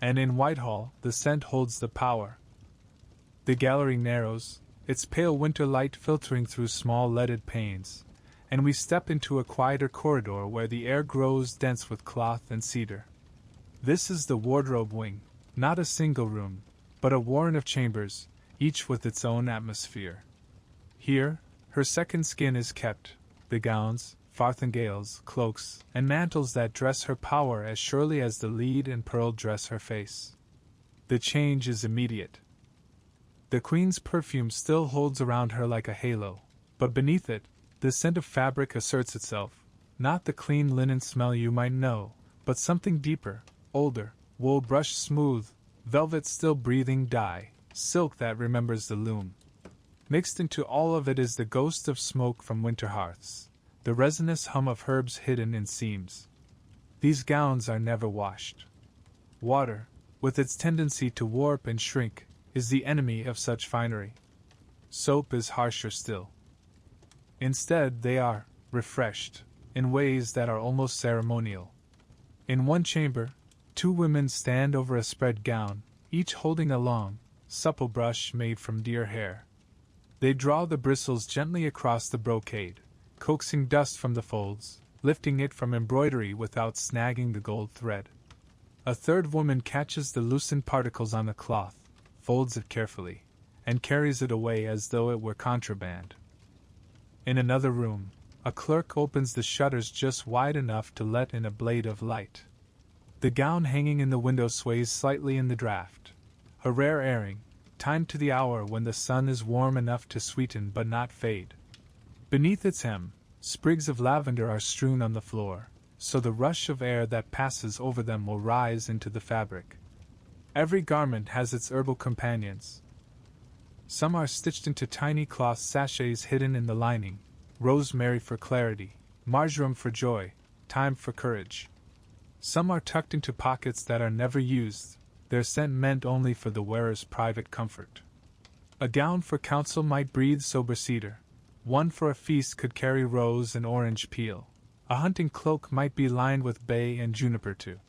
And in Whitehall, the scent holds the power. The gallery narrows, its pale winter light filtering through small leaded panes, and we step into a quieter corridor where the air grows dense with cloth and cedar. This is the wardrobe wing, not a single room, but a warren of chambers, each with its own atmosphere. Here, her second skin is kept, the gowns, farthingales, cloaks, and mantles that dress her power as surely as the lead and pearl dress her face. The change is immediate. The queen's perfume still holds around her like a halo, but beneath it, the scent of fabric asserts itself, not the clean linen smell you might know, but something deeper, older, wool brushed smooth, velvet still breathing dye, silk that remembers the loom. Mixed into all of it is the ghost of smoke from winter hearths, the resinous hum of herbs hidden in seams. These gowns are never washed. Water, with its tendency to warp and shrink, is the enemy of such finery. Soap is harsher still. Instead, they are refreshed, in ways that are almost ceremonial. In one chamber, two women stand over a spread gown, each holding a long, supple brush made from deer hair. They draw the bristles gently across the brocade, coaxing dust from the folds, lifting it from embroidery without snagging the gold thread. A third woman catches the loosened particles on the cloth, folds it carefully, and carries it away as though it were contraband. In another room, a clerk opens the shutters just wide enough to let in a blade of light. The gown hanging in the window sways slightly in the draught, a rare airing, timed to the hour when the sun is warm enough to sweeten but not fade. Beneath its hem, sprigs of lavender are strewn on the floor, so the rush of air that passes over them will rise into the fabric. Every garment has its herbal companions. Some are stitched into tiny cloth sachets hidden in the lining, rosemary for clarity, marjoram for joy, thyme for courage. Some are tucked into pockets that are never used, their scent meant only for the wearer's private comfort. A gown for council might breathe sober cedar, One for a feast could carry rose and orange peel. A hunting cloak might be lined with bay and juniper to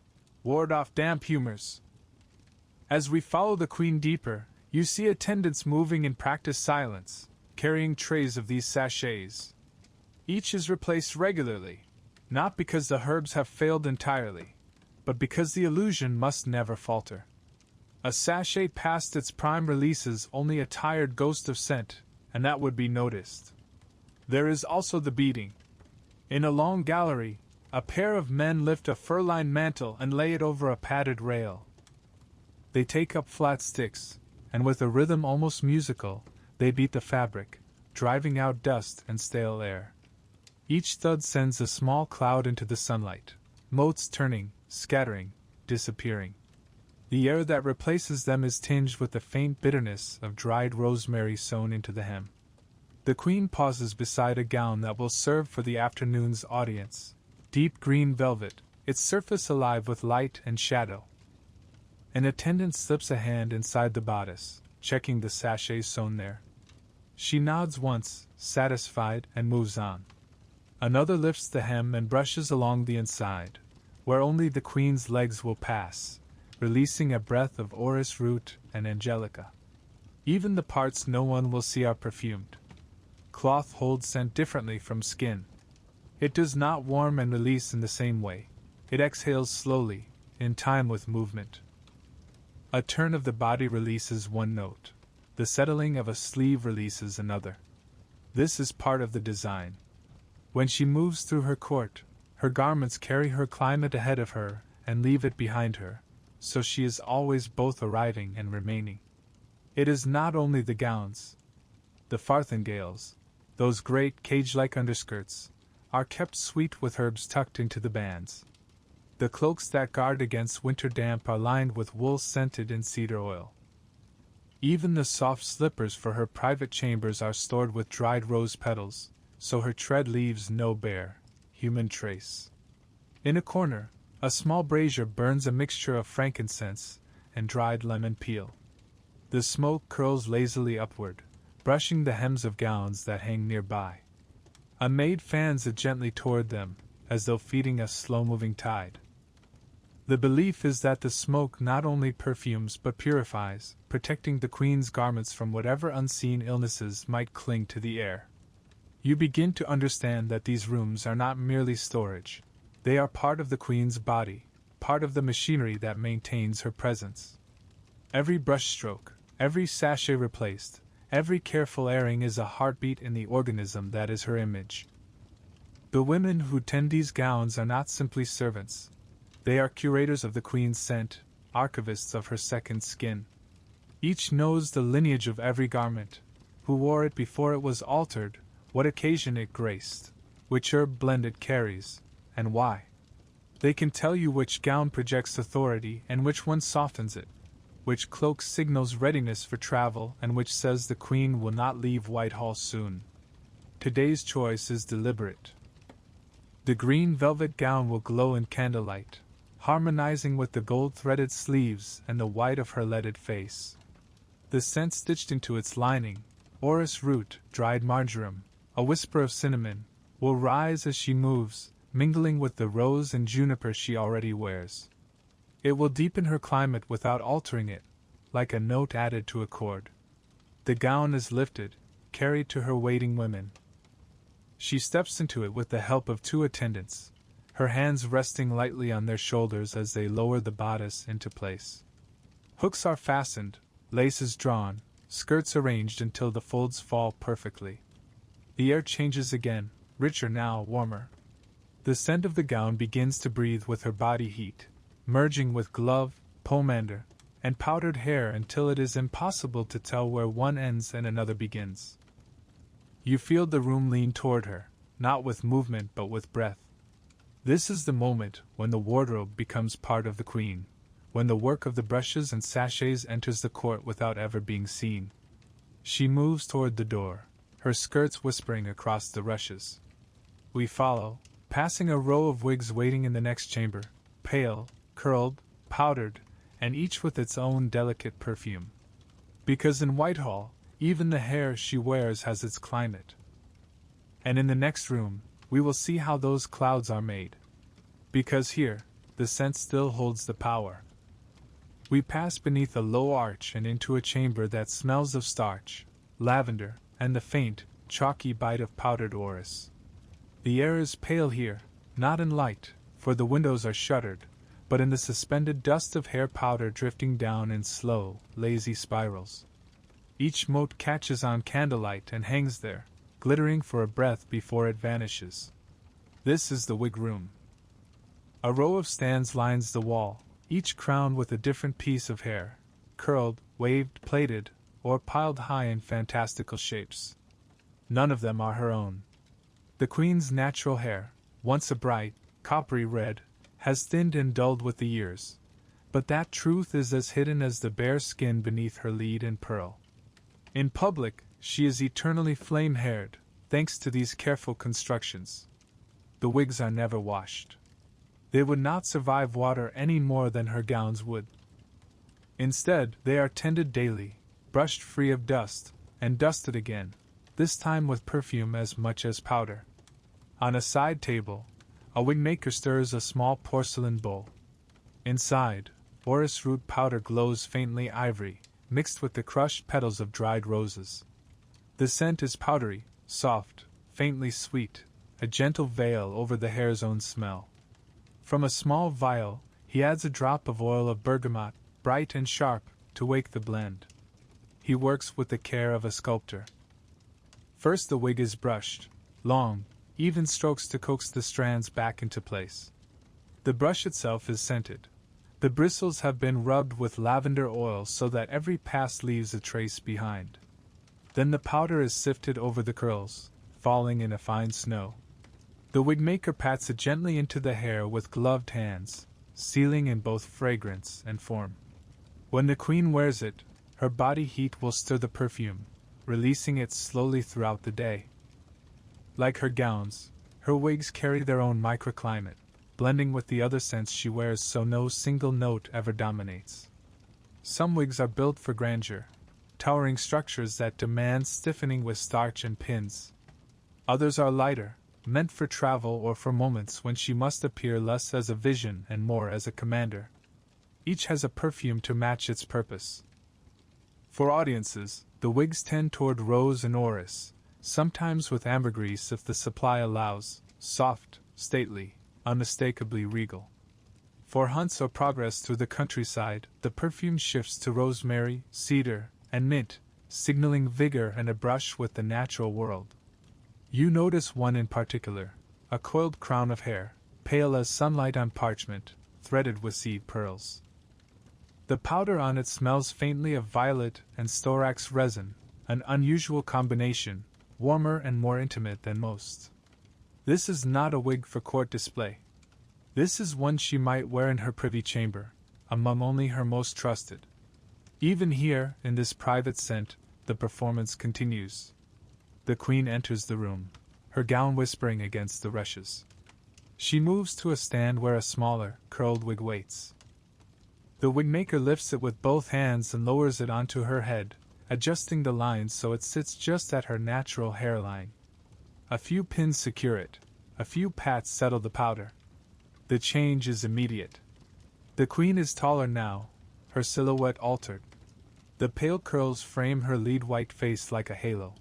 ward off damp humors. As we follow the queen deeper, you see attendants moving in practiced silence, carrying trays of these sachets. Each is replaced regularly, not because the herbs have failed entirely, but because the illusion must never falter. A sachet past its prime releases only a tired ghost of scent, and that would be noticed. There is also the beating. In a long gallery, a pair of men lift a fur-lined mantle and lay it over a padded rail. They take up flat sticks, and with a rhythm almost musical, they beat the fabric, driving out dust and stale air. Each thud sends a small cloud into the sunlight, motes turning, scattering, disappearing. The air that replaces them is tinged with the faint bitterness of dried rosemary sewn into the hem. The queen pauses beside a gown that will serve for the afternoon's audience. Deep green velvet, its surface alive with light and shadow. An attendant slips a hand inside the bodice, checking the sachets sewn there. She nods once, satisfied, and moves on. Another lifts the hem and brushes along the inside, where only the queen's legs will pass, releasing a breath of orris root and angelica. Even the parts no one will see are perfumed. Cloth holds scent differently from skin. It does not warm and release in the same way. It exhales slowly, in time with movement. A turn of the body releases one note. The settling of a sleeve releases another. This is part of the design. When she moves through her court, her garments carry her climate ahead of her and leave it behind her, so she is always both arriving and remaining. It is not only the gowns. The farthingales, those great cage-like underskirts, are kept sweet with herbs tucked into the bands. The cloaks that guard against winter damp are lined with wool scented in cedar oil. Even the soft slippers for her private chambers are stored with dried rose petals, so her tread leaves no bare, human trace. In a corner, a small brazier burns a mixture of frankincense and dried lemon peel. The smoke curls lazily upward, brushing the hems of gowns that hang nearby. A maid fans it gently toward them, as though feeding a slow-moving tide. The belief is that the smoke not only perfumes but purifies, protecting the queen's garments from whatever unseen illnesses might cling to the air. You begin to understand that these rooms are not merely storage. They are part of the queen's body, part of the machinery that maintains her presence. Every brushstroke, every sachet replaced, every careful airing is a heartbeat in the organism that is her image. The women who tend these gowns are not simply servants. They are curators of the queen's scent, archivists of her second skin. Each knows the lineage of every garment, who wore it before it was altered, what occasion it graced, which herb blend it carries, and why. They can tell you which gown projects authority and which one softens it, which cloak signals readiness for travel and which says the queen will not leave Whitehall soon. Today's choice is deliberate. The green velvet gown will glow in candlelight, harmonizing with the gold-threaded sleeves and the white of her leaded face. The scent stitched into its lining, orris root, dried marjoram, a whisper of cinnamon, will rise as she moves, mingling with the rose and juniper she already wears. It will deepen her climate without altering it, like a note added to a chord. The gown is lifted, carried to her waiting women. She steps into it with the help of two attendants, her hands resting lightly on their shoulders as they lower the bodice into place. Hooks are fastened, laces drawn, skirts arranged until the folds fall perfectly. The air changes again, richer now, warmer. The scent of the gown begins to breathe with her body heat, merging with glove, pomander, and powdered hair until it is impossible to tell where one ends and another begins. You feel the room lean toward her, not with movement but with breath. This is the moment when the wardrobe becomes part of the queen, when the work of the brushes and sachets enters the court without ever being seen. She moves toward the door, her skirts whispering across the rushes. We follow, passing a row of wigs waiting in the next chamber, pale, curled, powdered, and each with its own delicate perfume. Because in Whitehall, even the hair she wears has its climate. And in the next room, we will see how those clouds are made. Because here, the scent still holds the power. We pass beneath a low arch and into a chamber that smells of starch, lavender, and the faint, chalky bite of powdered orris. The air is pale here, not in light, for the windows are shuttered, but in the suspended dust of hair powder drifting down in slow, lazy spirals. Each mote catches on candlelight and hangs there, glittering for a breath before it vanishes. This is the wig room. A row of stands lines the wall, each crowned with a different piece of hair, curled, waved, plaited, or piled high in fantastical shapes. None of them are her own. The Queen's natural hair, once a bright, coppery red, has thinned and dulled with the years, but that truth is as hidden as the bare skin beneath her lead and pearl. In public, she is eternally flame-haired, thanks to these careful constructions. The wigs are never washed. They would not survive water any more than her gowns would. Instead, they are tended daily, brushed free of dust, and dusted again, this time with perfume as much as powder. On a side table, a wig-maker stirs a small porcelain bowl. Inside, orris root powder glows faintly ivory, mixed with the crushed petals of dried roses. The scent is powdery, soft, faintly sweet, a gentle veil over the hair's own smell. From a small vial, he adds a drop of oil of bergamot, bright and sharp, to wake the blend. He works with the care of a sculptor. First the wig is brushed, long, even strokes to coax the strands back into place. The brush itself is scented. The bristles have been rubbed with lavender oil so that every pass leaves a trace behind. Then the powder is sifted over the curls, falling in a fine snow. The wigmaker pats it gently into the hair with gloved hands, sealing in both fragrance and form. When the Queen wears it, her body heat will stir the perfume, releasing it slowly throughout the day. Like her gowns, her wigs carry their own microclimate, blending with the other scents she wears so no single note ever dominates. Some wigs are built for grandeur, towering structures that demand stiffening with starch and pins. Others are lighter, meant for travel or for moments when she must appear less as a vision and more as a commander. Each has a perfume to match its purpose. For audiences, the wigs tend toward rose and orris, sometimes with ambergris if the supply allows, soft, stately, unmistakably regal. For hunts or progress through the countryside, the perfume shifts to rosemary, cedar, and mint, signaling vigor and a brush with the natural world. You notice one in particular, a coiled crown of hair, pale as sunlight on parchment, threaded with seed pearls. The powder on it smells faintly of violet and storax resin, an unusual combination, warmer and more intimate than most. This is not a wig for court display. This is one she might wear in her privy chamber, among only her most trusted. Even here, in this private scent, the performance continues. The Queen enters the room, her gown whispering against the rushes. She moves to a stand where a smaller, curled wig waits. The wigmaker lifts it with both hands and lowers it onto her head, adjusting the lines so it sits just at her natural hairline. A few pins secure it, a few pats settle the powder. The change is immediate. The Queen is taller now, her silhouette altered. The pale curls frame her lead-white face like a halo.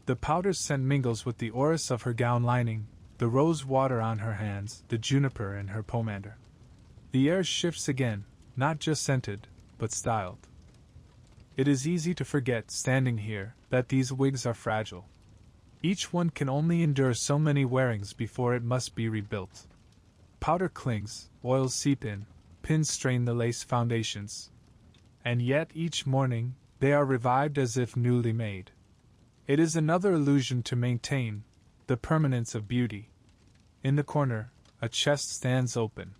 The powder's scent mingles with the orris of her gown lining, the rosewater on her hands, the juniper in her pomander. The air shifts again, not just scented, but styled. It is easy to forget, standing here, that these wigs are fragile. Each one can only endure so many wearings before it must be rebuilt. Powder clings, oils seep in, pins strain the lace foundations. And yet each morning, they are revived as if newly made. It is another illusion to maintain the permanence of beauty. In the corner, a chest stands open.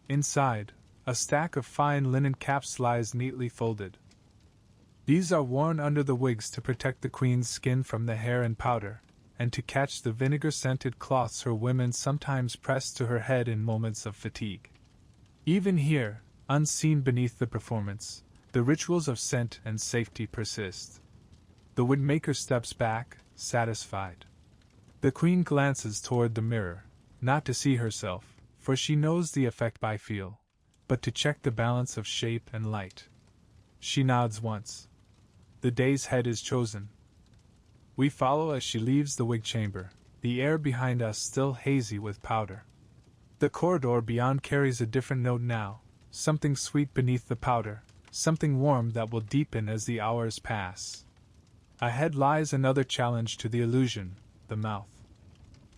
Inside, a stack of fine linen caps lies neatly folded. These are worn under the wigs to protect the Queen's skin from the hair and powder, and to catch the vinegar-scented cloths her women sometimes press to her head in moments of fatigue. Even here, unseen beneath the performance, the rituals of scent and safety persist. The wigmaker steps back, satisfied. The queen glances toward the mirror, not to see herself, for she knows the effect by feel, but to check the balance of shape and light. She nods once. The day's head is chosen. We follow as she leaves the wig chamber, the air behind us still hazy with powder. The corridor beyond carries a different note now, something sweet beneath the powder, something warm that will deepen as the hours pass. Ahead lies another challenge to the illusion, the mouth.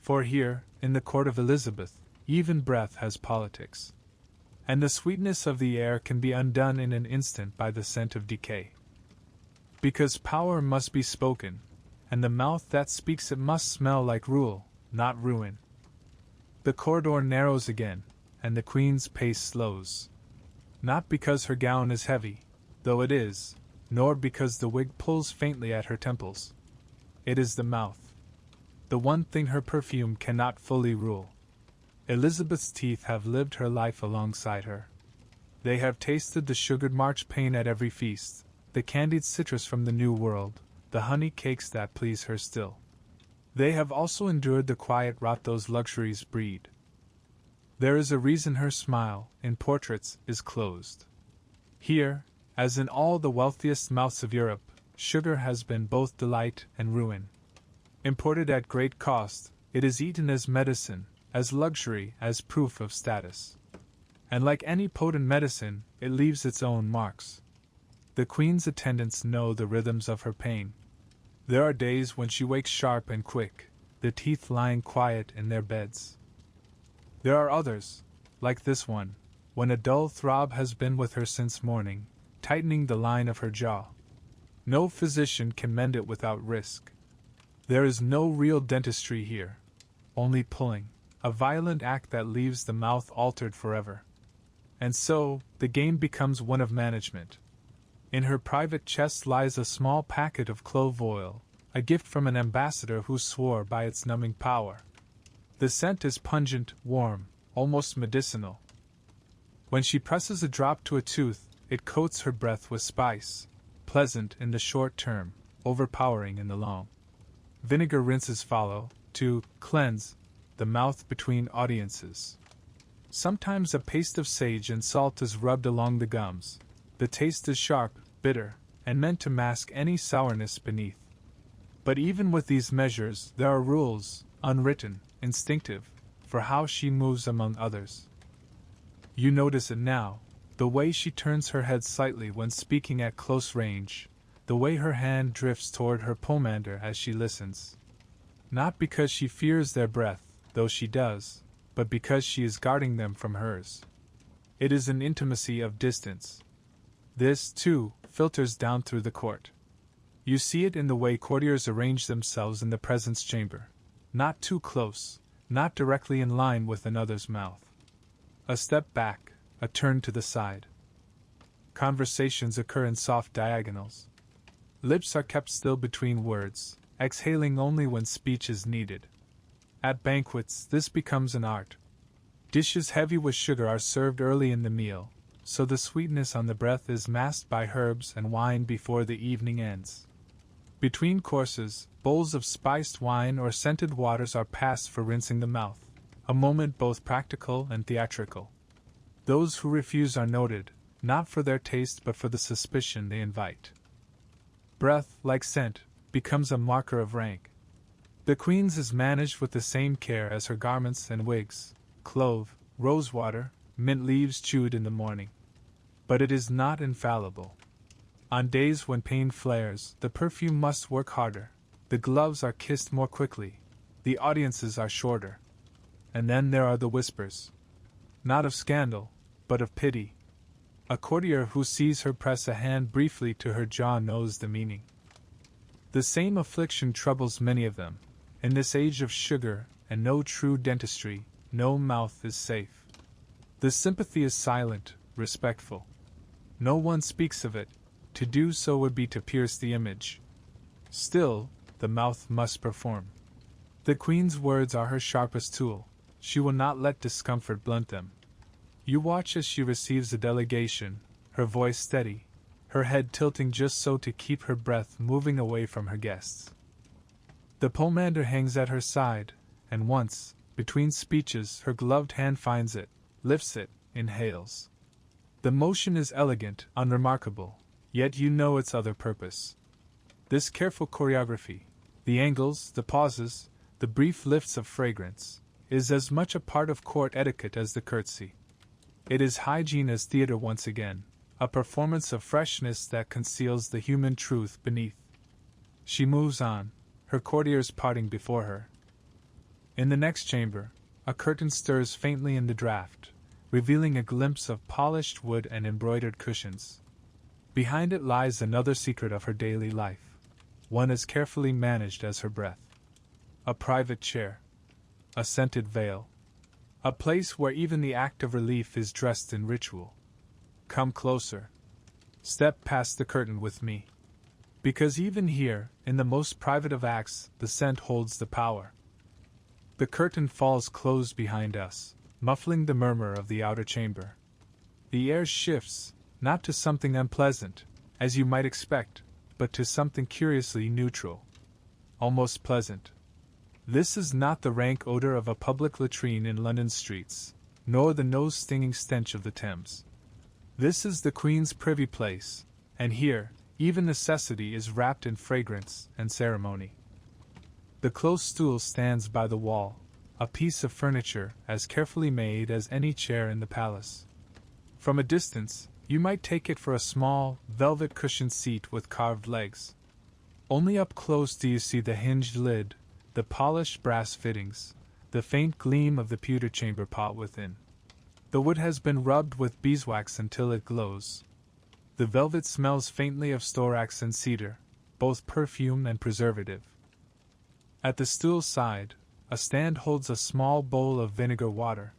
For here, in the court of Elizabeth, even breath has politics. And the sweetness of the air can be undone in an instant by the scent of decay. Because power must be spoken, and the mouth that speaks it must smell like rule, not ruin. The corridor narrows again, and the queen's pace slows. Not because her gown is heavy, though it is, nor because the wig pulls faintly at her temples. It is the mouth. The one thing her perfume cannot fully rule. Elizabeth's teeth have lived her life alongside her. They have tasted the sugared marchpane at every feast, the candied citrus from the New World, the honey cakes that please her still. They have also endured the quiet rot those luxuries breed. There is a reason her smile, in portraits, is closed. Here, as in all the wealthiest mouths of Europe, sugar has been both delight and ruin. Imported at great cost, it is eaten as medicine, as luxury, as proof of status. And like any potent medicine, it leaves its own marks. The queen's attendants know the rhythms of her pain. There are days when she wakes sharp and quick, the teeth lying quiet in their beds. There are others, like this one, when a dull throb has been with her since morning, tightening the line of her jaw. No physician can mend it without risk. There is no real dentistry here, only pulling, a violent act that leaves the mouth altered forever. And so, the game becomes one of management. In her private chest lies a small packet of clove oil, a gift from an ambassador who swore by its numbing power. The scent is pungent, warm, almost medicinal. When she presses a drop to a tooth, it coats her breath with spice, pleasant in the short term, overpowering in the long. Vinegar rinses follow, to cleanse the mouth between audiences. Sometimes a paste of sage and salt is rubbed along the gums. The taste is sharp, bitter, and meant to mask any sourness beneath. But even with these measures, there are rules, unwritten, instinctive, for how she moves among others. You notice it now, the way she turns her head slightly when speaking at close range, the way her hand drifts toward her pomander as she listens. Not because she fears their breath, though she does, but because she is guarding them from hers. It is an intimacy of distance. This, too, filters down through the court. You see it in the way courtiers arrange themselves in the presence chamber. Not too close, not directly in line with another's mouth. A step back, a turn to the side. Conversations occur in soft diagonals. Lips are kept still between words, exhaling only when speech is needed. At banquets, this becomes an art. Dishes heavy with sugar are served early in the meal, so the sweetness on the breath is masked by herbs and wine before the evening ends. Between courses, bowls of spiced wine or scented waters are passed for rinsing the mouth, a moment both practical and theatrical. Those who refuse are noted, not for their taste but for the suspicion they invite. Breath, like scent, becomes a marker of rank. The queen's is managed with the same care as her garments and wigs, clove, rosewater, mint leaves chewed in the morning. But it is not infallible. On days when pain flares, the perfume must work harder, the gloves are kissed more quickly, the audiences are shorter. And then there are the whispers. Not of scandal, but of pity. A courtier who sees her press a hand briefly to her jaw knows the meaning. The same affliction troubles many of them. In this age of sugar and no true dentistry, no mouth is safe. The sympathy is silent, respectful. No one speaks of it. To do so would be to pierce the image. Still, the mouth must perform. The queen's words are her sharpest tool. She will not let discomfort blunt them. You watch as she receives a delegation, her voice steady, her head tilting just so to keep her breath moving away from her guests. The pomander hangs at her side, and once, between speeches, her gloved hand finds it, lifts it, inhales. The motion is elegant, unremarkable, yet you know its other purpose. This careful choreography, the angles, the pauses, the brief lifts of fragrance, is as much a part of court etiquette as the curtsy. It is hygiene as theater once again, a performance of freshness that conceals the human truth beneath. She moves on, her courtiers parting before her. In the next chamber, a curtain stirs faintly in the draught, revealing a glimpse of polished wood and embroidered cushions. Behind it lies another secret of her daily life, one as carefully managed as her breath. A private chair, a scented veil, a place where even the act of relief is dressed in ritual. Come closer. Step past the curtain with me. Because even here, in the most private of acts, the scent holds the power. The curtain falls closed behind us, muffling the murmur of the outer chamber. The air shifts, not to something unpleasant, as you might expect, but to something curiously neutral. Almost pleasant. This is not the rank odor of a public latrine in London streets, nor the nose-stinging stench of the Thames. This is the Queen's privy place, and here, even necessity is wrapped in fragrance and ceremony. The close stool stands by the wall, a piece of furniture as carefully made as any chair in the palace. From a distance, you might take it for a small, velvet-cushioned seat with carved legs. Only up close do you see the hinged lid, the polished brass fittings, the faint gleam of the pewter chamber pot within. The wood has been rubbed with beeswax until it glows. The velvet smells faintly of storax and cedar, both perfume and preservative. At the stool's side, a stand holds a small bowl of vinegar water.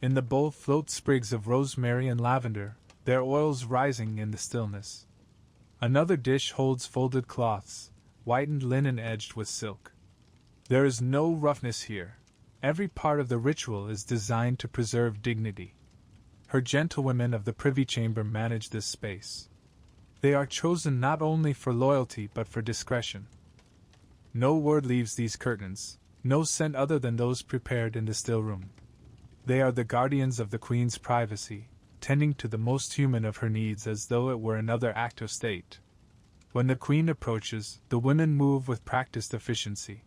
In the bowl float sprigs of rosemary and lavender, their oils rising in the stillness. Another dish holds folded cloths, whitened linen edged with silk. There is no roughness here. Every part of the ritual is designed to preserve dignity. Her gentlewomen of the privy chamber manage this space. They are chosen not only for loyalty but for discretion. No word leaves these curtains, no scent other than those prepared in the still room. They are the guardians of the Queen's privacy, tending to the most human of her needs as though it were another act of state. When the Queen approaches, the women move with practiced efficiency.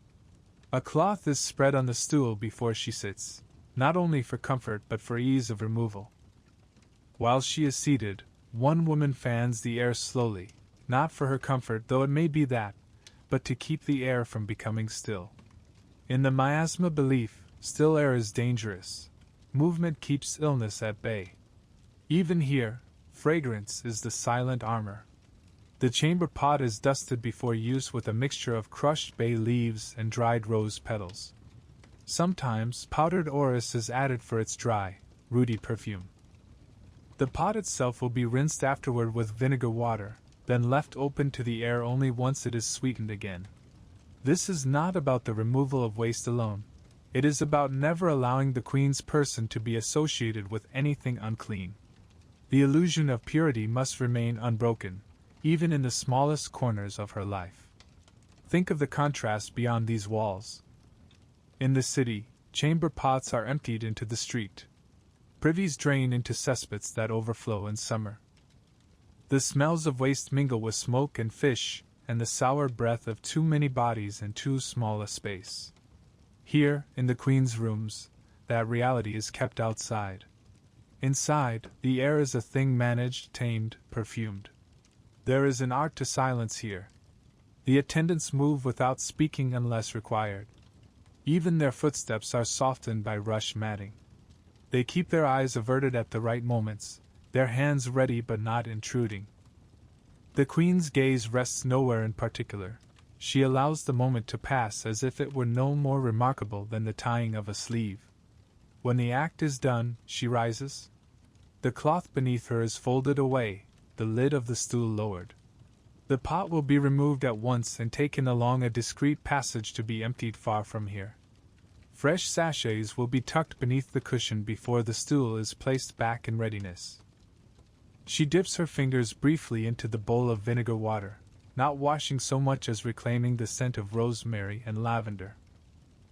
A cloth is spread on the stool before she sits, not only for comfort but for ease of removal. While she is seated, one woman fans the air slowly, not for her comfort though it may be that, but to keep the air from becoming still. In the miasma belief, still air is dangerous. Movement keeps illness at bay. Even here, fragrance is the silent armor. The chamber pot is dusted before use with a mixture of crushed bay leaves and dried rose petals. Sometimes powdered orris is added for its dry, rooty perfume. The pot itself will be rinsed afterward with vinegar water, then left open to the air only once it is sweetened again. This is not about the removal of waste alone. It is about never allowing the Queen's person to be associated with anything unclean. The illusion of purity must remain unbroken, even in the smallest corners of her life. Think of the contrast beyond these walls. In the city, chamber pots are emptied into the street. Privies drain into cesspits that overflow in summer. The smells of waste mingle with smoke and fish, and the sour breath of too many bodies in too small a space. Here, in the Queen's rooms, that reality is kept outside. Inside, the air is a thing managed, tamed, perfumed. There is an art to silence here. The attendants move without speaking unless required. Even their footsteps are softened by rush matting. They keep their eyes averted at the right moments, their hands ready but not intruding. The Queen's gaze rests nowhere in particular. She allows the moment to pass as if it were no more remarkable than the tying of a sleeve. When the act is done, she rises. The cloth beneath her is folded away, the lid of the stool lowered. The pot will be removed at once and taken along a discreet passage to be emptied far from here. Fresh sachets will be tucked beneath the cushion before the stool is placed back in readiness. She dips her fingers briefly into the bowl of vinegar water. not washing so much as reclaiming the scent of rosemary and lavender.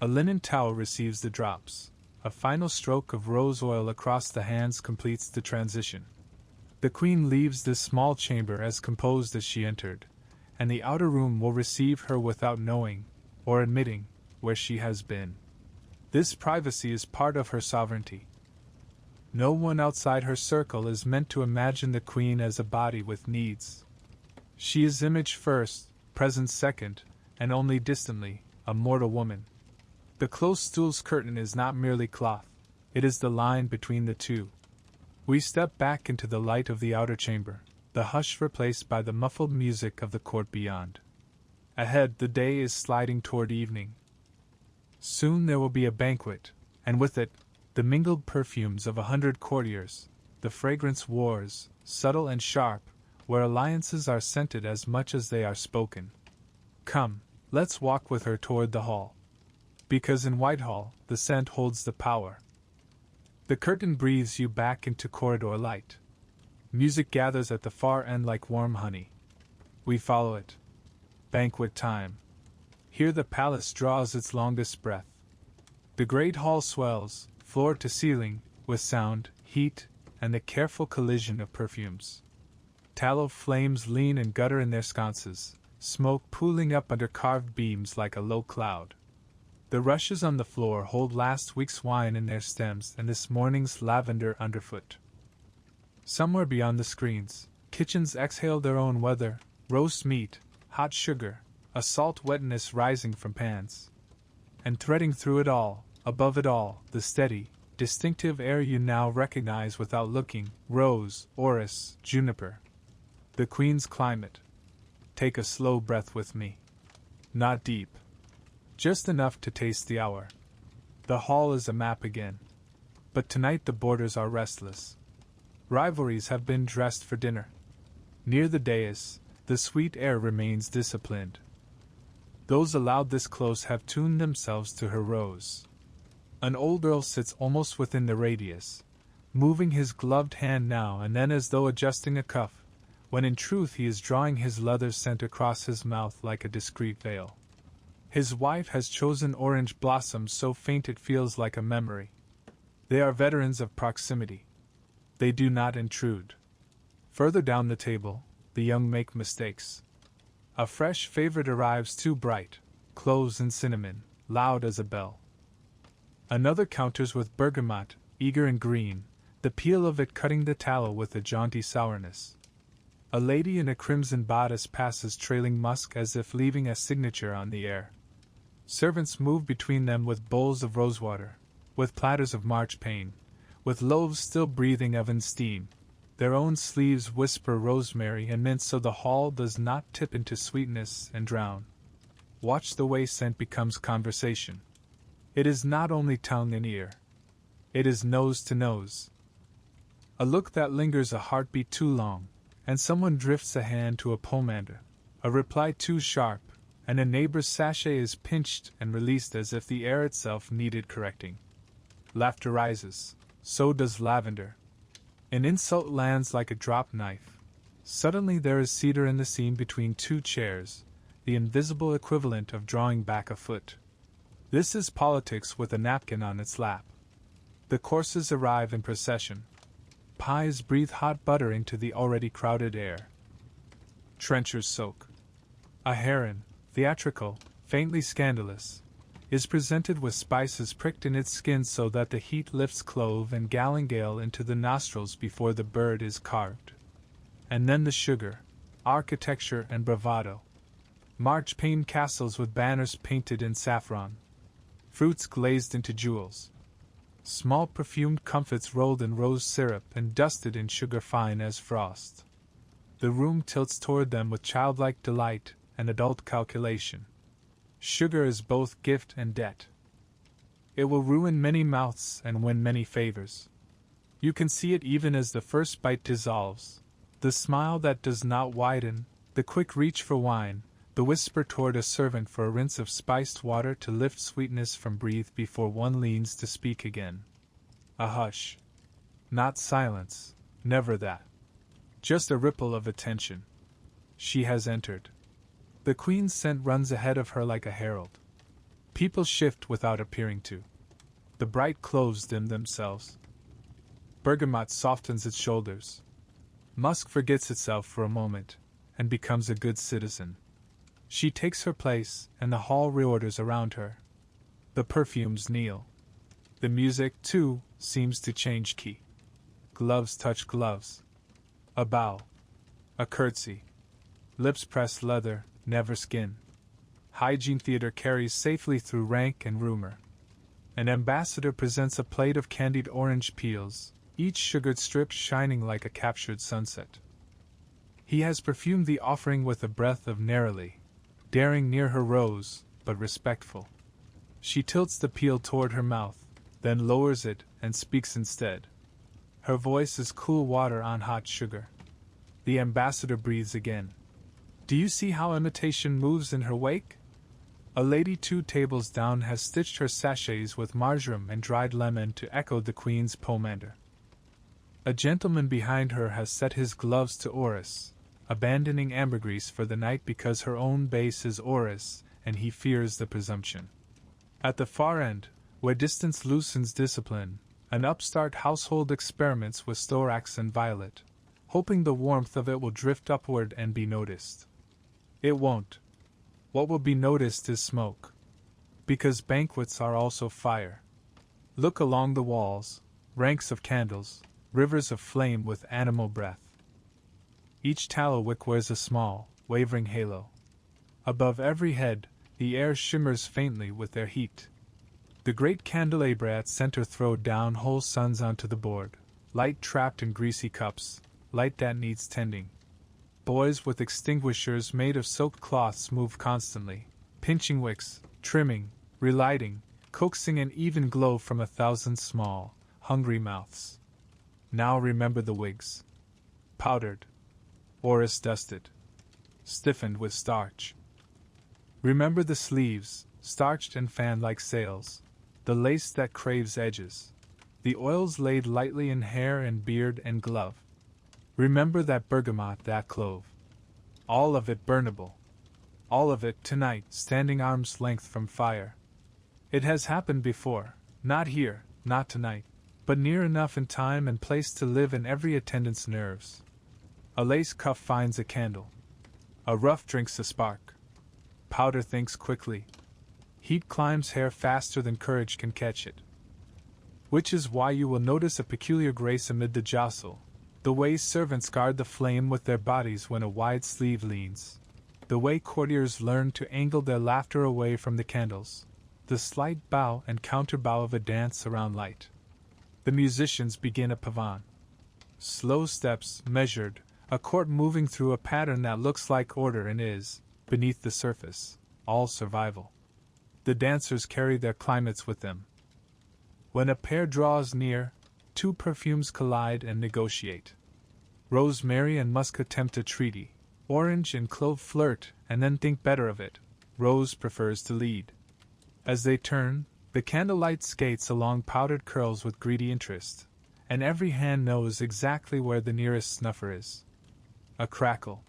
A linen towel receives the drops. A final stroke of rose oil across the hands completes the transition. The queen leaves this small chamber as composed as she entered, and the outer room will receive her without knowing, or admitting, where she has been. This privacy is part of her sovereignty. No one outside her circle is meant to imagine the queen as a body with needs. She is image first, presence second, and only distantly, a mortal woman. The close stool's curtain is not merely cloth, it is the line between the two. We step back into the light of the outer chamber, the hush replaced by the muffled music of the court beyond. Ahead, the day is sliding toward evening. Soon there will be a banquet, and with it, the mingled perfumes of 100 courtiers, the fragrance wars, subtle and sharp, where alliances are scented as much as they are spoken. Come, let's walk with her toward the hall. Because in Whitehall, the scent holds the power. The curtain breathes you back into corridor light. Music gathers at the far end like warm honey. We follow it. Banquet time. Here the palace draws its longest breath. The great hall swells, floor to ceiling, with sound, heat, and the careful collision of perfumes. Tallow flames lean and gutter in their sconces, smoke pooling up under carved beams like a low cloud. The rushes on the floor hold last week's wine in their stems and this morning's lavender underfoot. Somewhere beyond the screens, kitchens exhale their own weather, roast meat, hot sugar, a salt wetness rising from pans. And threading through it all, above it all, the steady, distinctive air you now recognize without looking, rose, orris, juniper. The queen's climate. Take a slow breath with me. Not deep. Just enough to taste the hour. The hall is a map again. But tonight the boarders are restless. Rivalries have been dressed for dinner. Near the dais, the sweet air remains disciplined. Those allowed this close have tuned themselves to her rose. An old earl sits almost within the radius, moving his gloved hand now and then as though adjusting a cuff, when in truth he is drawing his leather scent across his mouth like a discreet veil. His wife has chosen orange blossoms so faint it feels like a memory. They are veterans of proximity. They do not intrude. Further down the table, the young make mistakes. A fresh favorite arrives too bright, cloves and cinnamon, loud as a bell. Another counters with bergamot, eager and green, the peel of it cutting the tallow with a jaunty sourness. A lady in a crimson bodice passes trailing musk as if leaving a signature on the air. Servants move between them with bowls of rosewater, with platters of marchpane, with loaves still breathing oven steam. Their own sleeves whisper rosemary and mint so the hall does not tip into sweetness and drown. Watch the way scent becomes conversation. It is not only tongue and ear. It is nose to nose. A look that lingers a heartbeat too long, and someone drifts a hand to a pomander. A reply too sharp, and a neighbor's sachet is pinched and released as if the air itself needed correcting. Laughter rises. So does lavender. An insult lands like a drop knife. Suddenly there is cedar in the seam between two chairs, the invisible equivalent of drawing back a foot. This is politics with a napkin on its lap. The courses arrive in procession. Pies breathe hot butter into the already crowded air. Trenchers soak. A heron, theatrical, faintly scandalous, is presented with spices pricked in its skin so that the heat lifts clove and galingale into the nostrils before the bird is carved. And then the sugar, architecture and bravado. Marchpane castles with banners painted in saffron. Fruits glazed into jewels. Small perfumed comfits rolled in rose syrup and dusted in sugar fine as frost. The room tilts toward them with childlike delight and adult calculation. Sugar is both gift and debt. It will ruin many mouths and win many favors. You can see it even as the first bite dissolves. The smile that does not widen, the quick reach for wine, the whisper toward a servant for a rinse of spiced water to lift sweetness from breath before one leans to speak again. A hush. Not silence, never that. Just a ripple of attention. She has entered. The queen's scent runs ahead of her like a herald. People shift without appearing to. The bright cloves dim themselves. Bergamot softens its shoulders. Musk forgets itself for a moment, and becomes a good citizen. She takes her place, and the hall reorders around her. The perfumes kneel. The music, too, seems to change key. Gloves touch gloves. A bow. A curtsy. Lips press leather, never skin. Hygiene theater carries safely through rank and rumor. An ambassador presents a plate of candied orange peels, each sugared strip shining like a captured sunset. He has perfumed the offering with a breath of neroli, daring near her rose, but respectful. She tilts the peel toward her mouth, then lowers it and speaks instead. Her voice is cool water on hot sugar. The ambassador breathes again. Do you see how imitation moves in her wake? A lady 2 tables down has stitched her sachets with marjoram and dried lemon to echo the queen's pomander. A gentleman behind her has set his gloves to orris, abandoning ambergris for the night because her own base is orris and he fears the presumption. At the far end, where distance loosens discipline, an upstart household experiments with storax and violet, hoping the warmth of it will drift upward and be noticed. It won't. What will be noticed is smoke. Because banquets are also fire. Look along the walls, ranks of candles, rivers of flame with animal breath. Each tallow wick wears a small, wavering halo. Above every head, the air shimmers faintly with their heat. The great candelabra at center throw down whole suns onto the board, light trapped in greasy cups, light that needs tending. Boys with extinguishers made of soaked cloths move constantly, pinching wicks, trimming, relighting, coaxing an even glow from 1,000 small, hungry mouths. Now remember the wigs. Powdered. Orris dusted. Stiffened with starch. Remember the sleeves, starched and fanned like sails. The lace that craves edges. The oils laid lightly in hair and beard and glove. Remember that bergamot, that clove. All of it burnable. All of it, tonight, standing arm's length from fire. It has happened before, not here, not tonight, but near enough in time and place to live in every attendant's nerves. A lace cuff finds a candle. A ruff drinks a spark. Powder thinks quickly. Heat climbs hair faster than courage can catch it. Which is why you will notice a peculiar grace amid the jostle. The way servants guard the flame with their bodies when a wide sleeve leans. The way courtiers learn to angle their laughter away from the candles. The slight bow and counterbow of a dance around light. The musicians begin a pavane. Slow steps, measured, a court moving through a pattern that looks like order and is, beneath the surface, all survival. The dancers carry their climates with them. When a pair draws near, 2 perfumes collide and negotiate. Rosemary and musk attempt a treaty. Orange and clove flirt and then think better of it. Rose prefers to lead. As they turn, the candlelight skates along powdered curls with greedy interest, and every hand knows exactly where the nearest snuffer is. A crackle.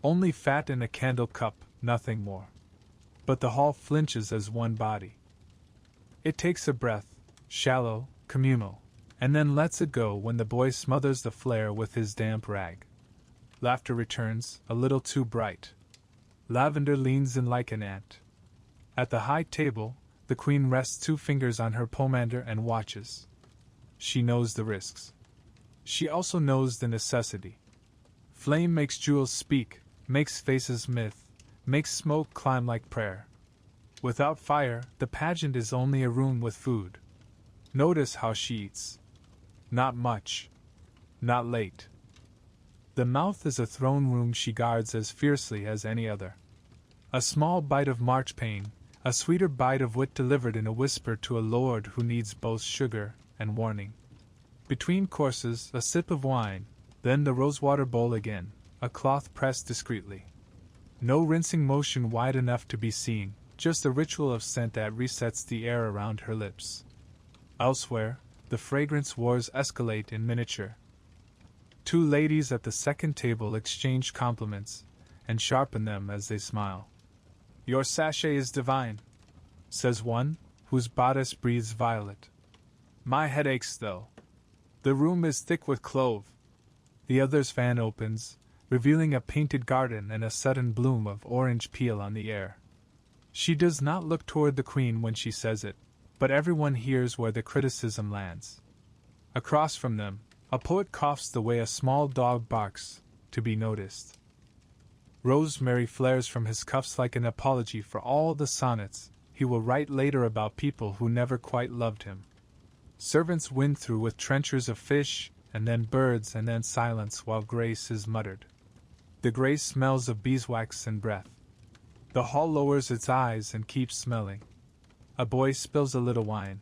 Only fat in a candle cup, nothing more. But the hall flinches as one body. It takes a breath, shallow, communal, and then lets it go when the boy smothers the flare with his damp rag. Laughter returns, a little too bright. Lavender leans in like an ant. At the high table, the queen rests 2 fingers on her pomander and watches. She knows the risks. She also knows the necessity. Flame makes jewels speak, makes faces myth, makes smoke climb like prayer. Without fire, the pageant is only a room with food. Notice how she eats. Not much. Not late. The mouth is a throne room she guards as fiercely as any other. A small bite of marchpane, a sweeter bite of wit delivered in a whisper to a lord who needs both sugar and warning. Between courses, a sip of wine, then the rosewater bowl again, a cloth pressed discreetly. No rinsing motion wide enough to be seen, just a ritual of scent that resets the air around her lips. Elsewhere, the fragrance wars escalate in miniature. 2 ladies at the second table exchange compliments, and sharpen them as they smile. Your sachet is divine, says one, whose bodice breathes violet. My head aches, though. The room is thick with clove. The other's fan opens, revealing a painted garden and a sudden bloom of orange peel on the air. She does not look toward the queen when she says it, but everyone hears where the criticism lands. Across from them, a poet coughs the way a small dog barks, to be noticed. Rosemary flares from his cuffs like an apology for all the sonnets he will write later about people who never quite loved him. Servants win through with trenchers of fish, and then birds, and then silence while grace is muttered. The grace smells of beeswax and breath. The hall lowers its eyes and keeps smelling. A boy spills a little wine.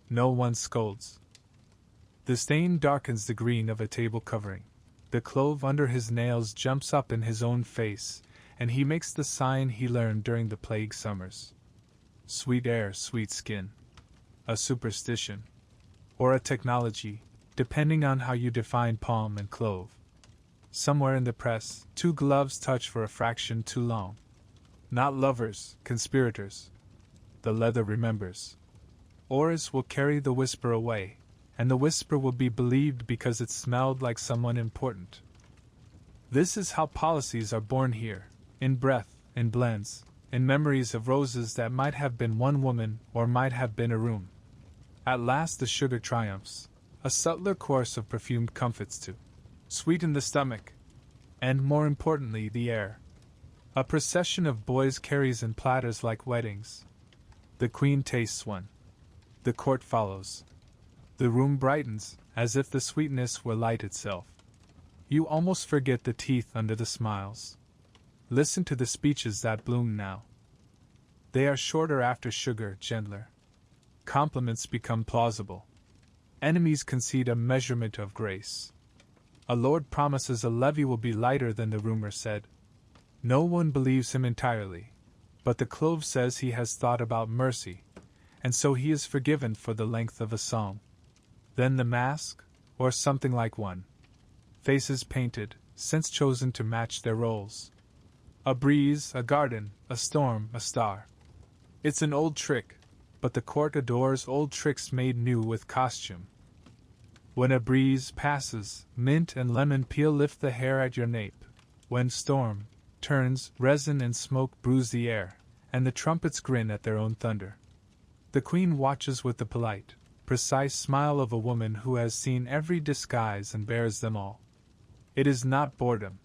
No one scolds. The stain darkens the green of a table covering. The clove under his nails jumps up in his own face, and he makes the sign he learned during the plague summers. Sweet air, sweet skin. A superstition. Or a technology, depending on how you define palm and clove. Somewhere in the press, 2 gloves touch for a fraction too long. Not lovers, conspirators. The leather remembers. Oris will carry the whisper away, and the whisper will be believed because it smelled like someone important. This is how policies are born here, in breath, in blends, in memories of roses that might have been one woman or might have been a room. At last the sugar triumphs, a subtler course of perfumed comfits to sweeten the stomach, and more importantly the air. A procession of boys carries in platters like weddings. The queen tastes one. The court follows. The room brightens, as if the sweetness were light itself. You almost forget the teeth under the smiles. Listen to the speeches that bloom now. They are shorter after sugar, gentler. Compliments become plausible. Enemies concede a measurement of grace. A lord promises a levy will be lighter than the rumor said. No one believes him entirely, but the clove says he has thought about mercy, and so he is forgiven for the length of a song. Then the mask, or something like one. Faces painted, since chosen to match their roles. A breeze, a garden, a storm, a star. It's an old trick, but the court adores old tricks made new with costume. When a breeze passes, mint and lemon peel lift the hair at your nape. When storm turns, resin and smoke bruise the air, and the trumpets grin at their own thunder. The queen watches with the polite, precise smile of a woman who has seen every disguise and bears them all. It is not boredom.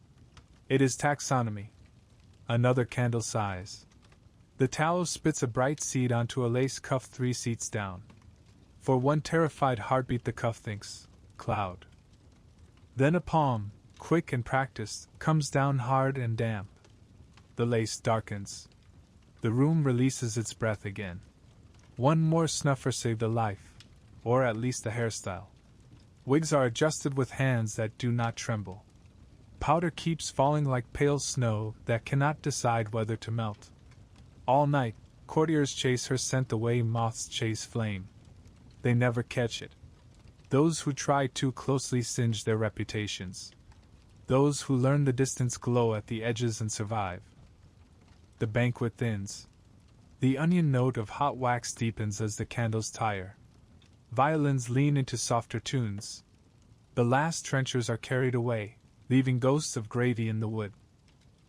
It is taxonomy. Another candle sighs. The tallow spits a bright seed onto a lace cuff 3 seats down. For one terrified heartbeat the cuff thinks, cloud. Then a palm, quick and practiced, comes down hard and damp. The lace darkens. The room releases its breath again. One more snuffer saved a life, or at least a hairstyle. Wigs are adjusted with hands that do not tremble. Powder keeps falling like pale snow that cannot decide whether to melt. All night, courtiers chase her scent the way moths chase flame. They never catch it. Those who try too closely singe their reputations. Those who learn the distance glow at the edges and survive. The banquet thins. The onion note of hot wax deepens as the candles tire. Violins lean into softer tunes. The last trenchers are carried away, leaving ghosts of gravy in the wood.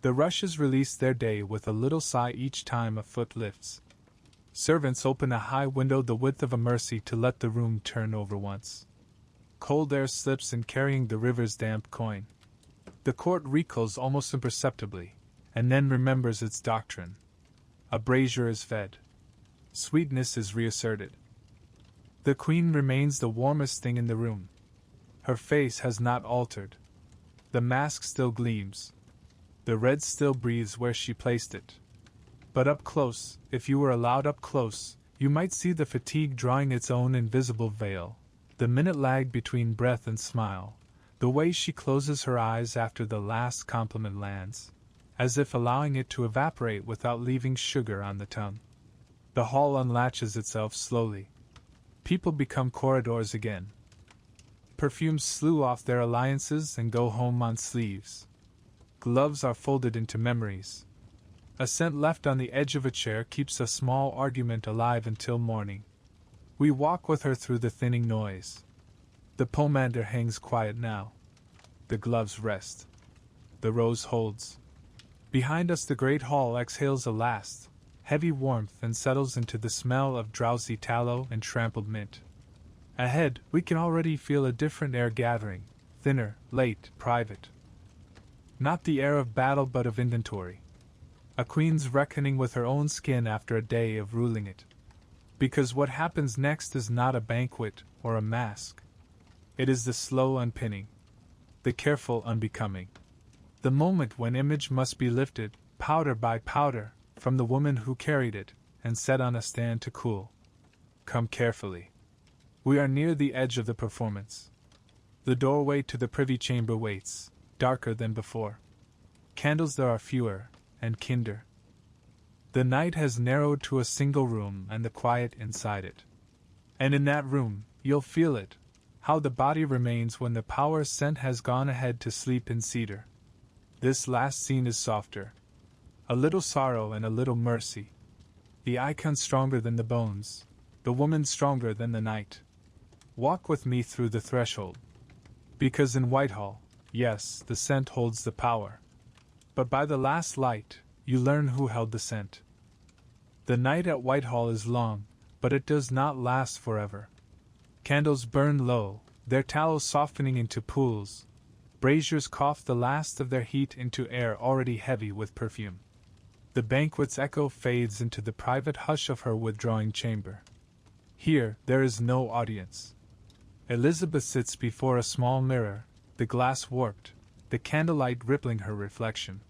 The rushes release their day with a little sigh each time a foot lifts. Servants open a high window the width of a mercy to let the room turn over once. Cold air slips in carrying the river's damp coin. The court recoils almost imperceptibly, and then remembers its doctrine. A brazier is fed. Sweetness is reasserted. The queen remains the warmest thing in the room. Her face has not altered. The mask still gleams. The red still breathes where she placed it. But up close, if you were allowed up close, you might see the fatigue drawing its own invisible veil, the minute lag between breath and smile, the way she closes her eyes after the last compliment lands, as if allowing it to evaporate without leaving sugar on the tongue. The hall unlatches itself slowly. People become corridors again. Perfumes slew off their alliances and go home on sleeves. gloves are folded into memories. A scent left on the edge of a chair keeps a small argument alive until morning. We walk with her through the thinning noise. The pomander hangs quiet now. The gloves rest. The rose holds. Behind us the great hall exhales a last, heavy warmth and settles into the smell of drowsy tallow and trampled mint. Ahead, we can already feel a different air gathering, thinner, late, private. Not the air of battle but of inventory. A queen's reckoning with her own skin after a day of ruling it. Because what happens next is not a banquet or a mask. It is the slow unpinning, the careful unbecoming. The moment when image must be lifted, powder by powder, from the woman who carried it, and set on a stand to cool. Come carefully. We are near the edge of the performance. The doorway to the privy chamber waits, darker than before. Candles there are fewer, and kinder. The night has narrowed to a single room and the quiet inside it. And in that room, you'll feel it, how the body remains when the power sent has gone ahead to sleep in cedar. This last scene is softer. A little sorrow and a little mercy. The icon stronger than the bones, the woman stronger than the night. Walk with me through the threshold. Because in Whitehall, yes, the scent holds the power. But by the last light, you learn who held the scent. The night at Whitehall is long, but it does not last forever. Candles burn low, their tallow softening into pools. Braziers cough the last of their heat into air already heavy with perfume. The banquet's echo fades into the private hush of her withdrawing chamber. Here, there is no audience. Elizabeth sits before a small mirror, the glass warped, the candlelight rippling her reflection.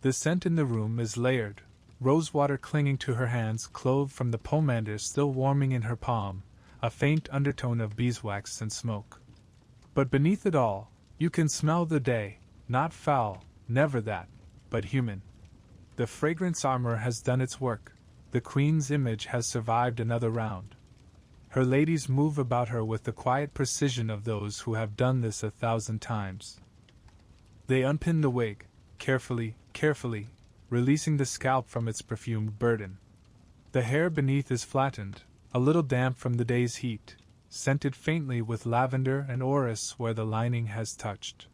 The scent in the room is layered, rosewater clinging to her hands, clove from the pomander still warming in her palm, a faint undertone of beeswax and smoke. But beneath it all, you can smell the day, not foul, never that, but human. The fragrance armor has done its work, the queen's image has survived another round. Her ladies move about her with the quiet precision of those who have done this 1,000 times. They unpin the wig, carefully, releasing the scalp from its perfumed burden. The hair beneath is flattened, a little damp from the day's heat, scented faintly with lavender and orris where the lining has touched.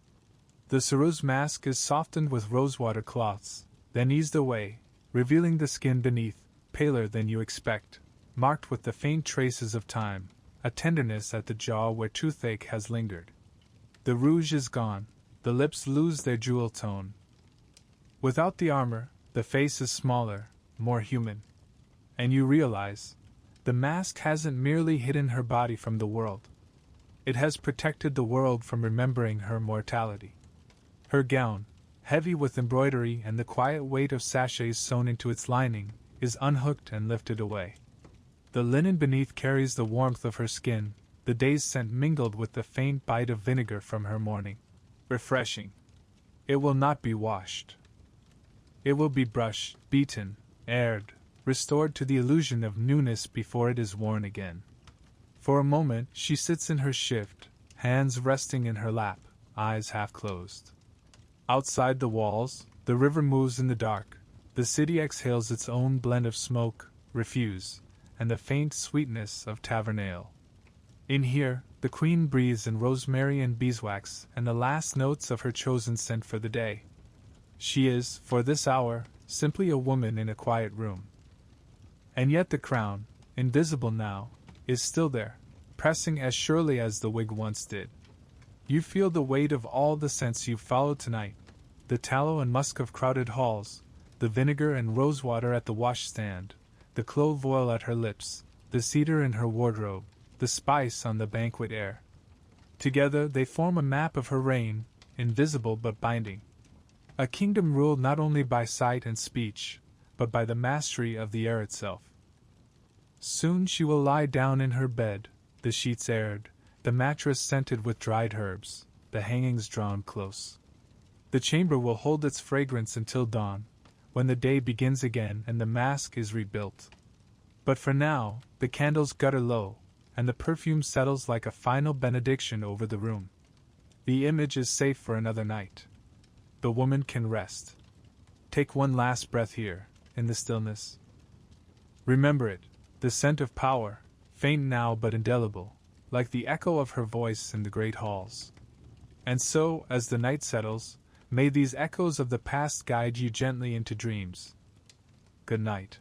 The ceruse mask is softened with rosewater cloths, then eased away, revealing the skin beneath, paler than you expect, marked with the faint traces of time, a tenderness at the jaw where toothache has lingered. The rouge is gone, the lips lose their jewel tone. Without the armor, the face is smaller, more human. And you realize, the mask hasn't merely hidden her body from the world. It has protected the world from remembering her mortality. Her gown, heavy with embroidery and the quiet weight of sachets sewn into its lining, is unhooked and lifted away. The linen beneath carries the warmth of her skin, the day's scent mingled with the faint bite of vinegar from her morning. Refreshing. It will not be washed. It will be brushed, beaten, aired, restored to the illusion of newness before it is worn again. For a moment she sits in her shift, hands resting in her lap, eyes half closed. Outside the walls, the river moves in the dark, the city exhales its own blend of smoke, refuse, and the faint sweetness of tavern ale. In here, the queen breathes in rosemary and beeswax and the last notes of her chosen scent for the day. She is, for this hour, simply a woman in a quiet room. And yet the crown, invisible now, is still there, pressing as surely as the wig once did. You feel the weight of all the scents you've followed tonight, the tallow and musk of crowded halls, the vinegar and rosewater at the washstand, the clove oil at her lips, the cedar in her wardrobe, the spice on the banquet air. Together they form a map of her reign, invisible but binding. A kingdom ruled not only by sight and speech, but by the mastery of the air itself. Soon she will lie down in her bed, the sheets aired, the mattress scented with dried herbs, the hangings drawn close. The chamber will hold its fragrance until dawn, when the day begins again and the mask is rebuilt. But for now, the candles gutter low, and the perfume settles like a final benediction over the room. The image is safe for another night. the woman can rest. Take one last breath here, in the stillness. Remember it, the scent of power, faint now but indelible, like the echo of her voice in the great halls. And so, as the night settles, may these echoes of the past guide you gently into dreams. Good night.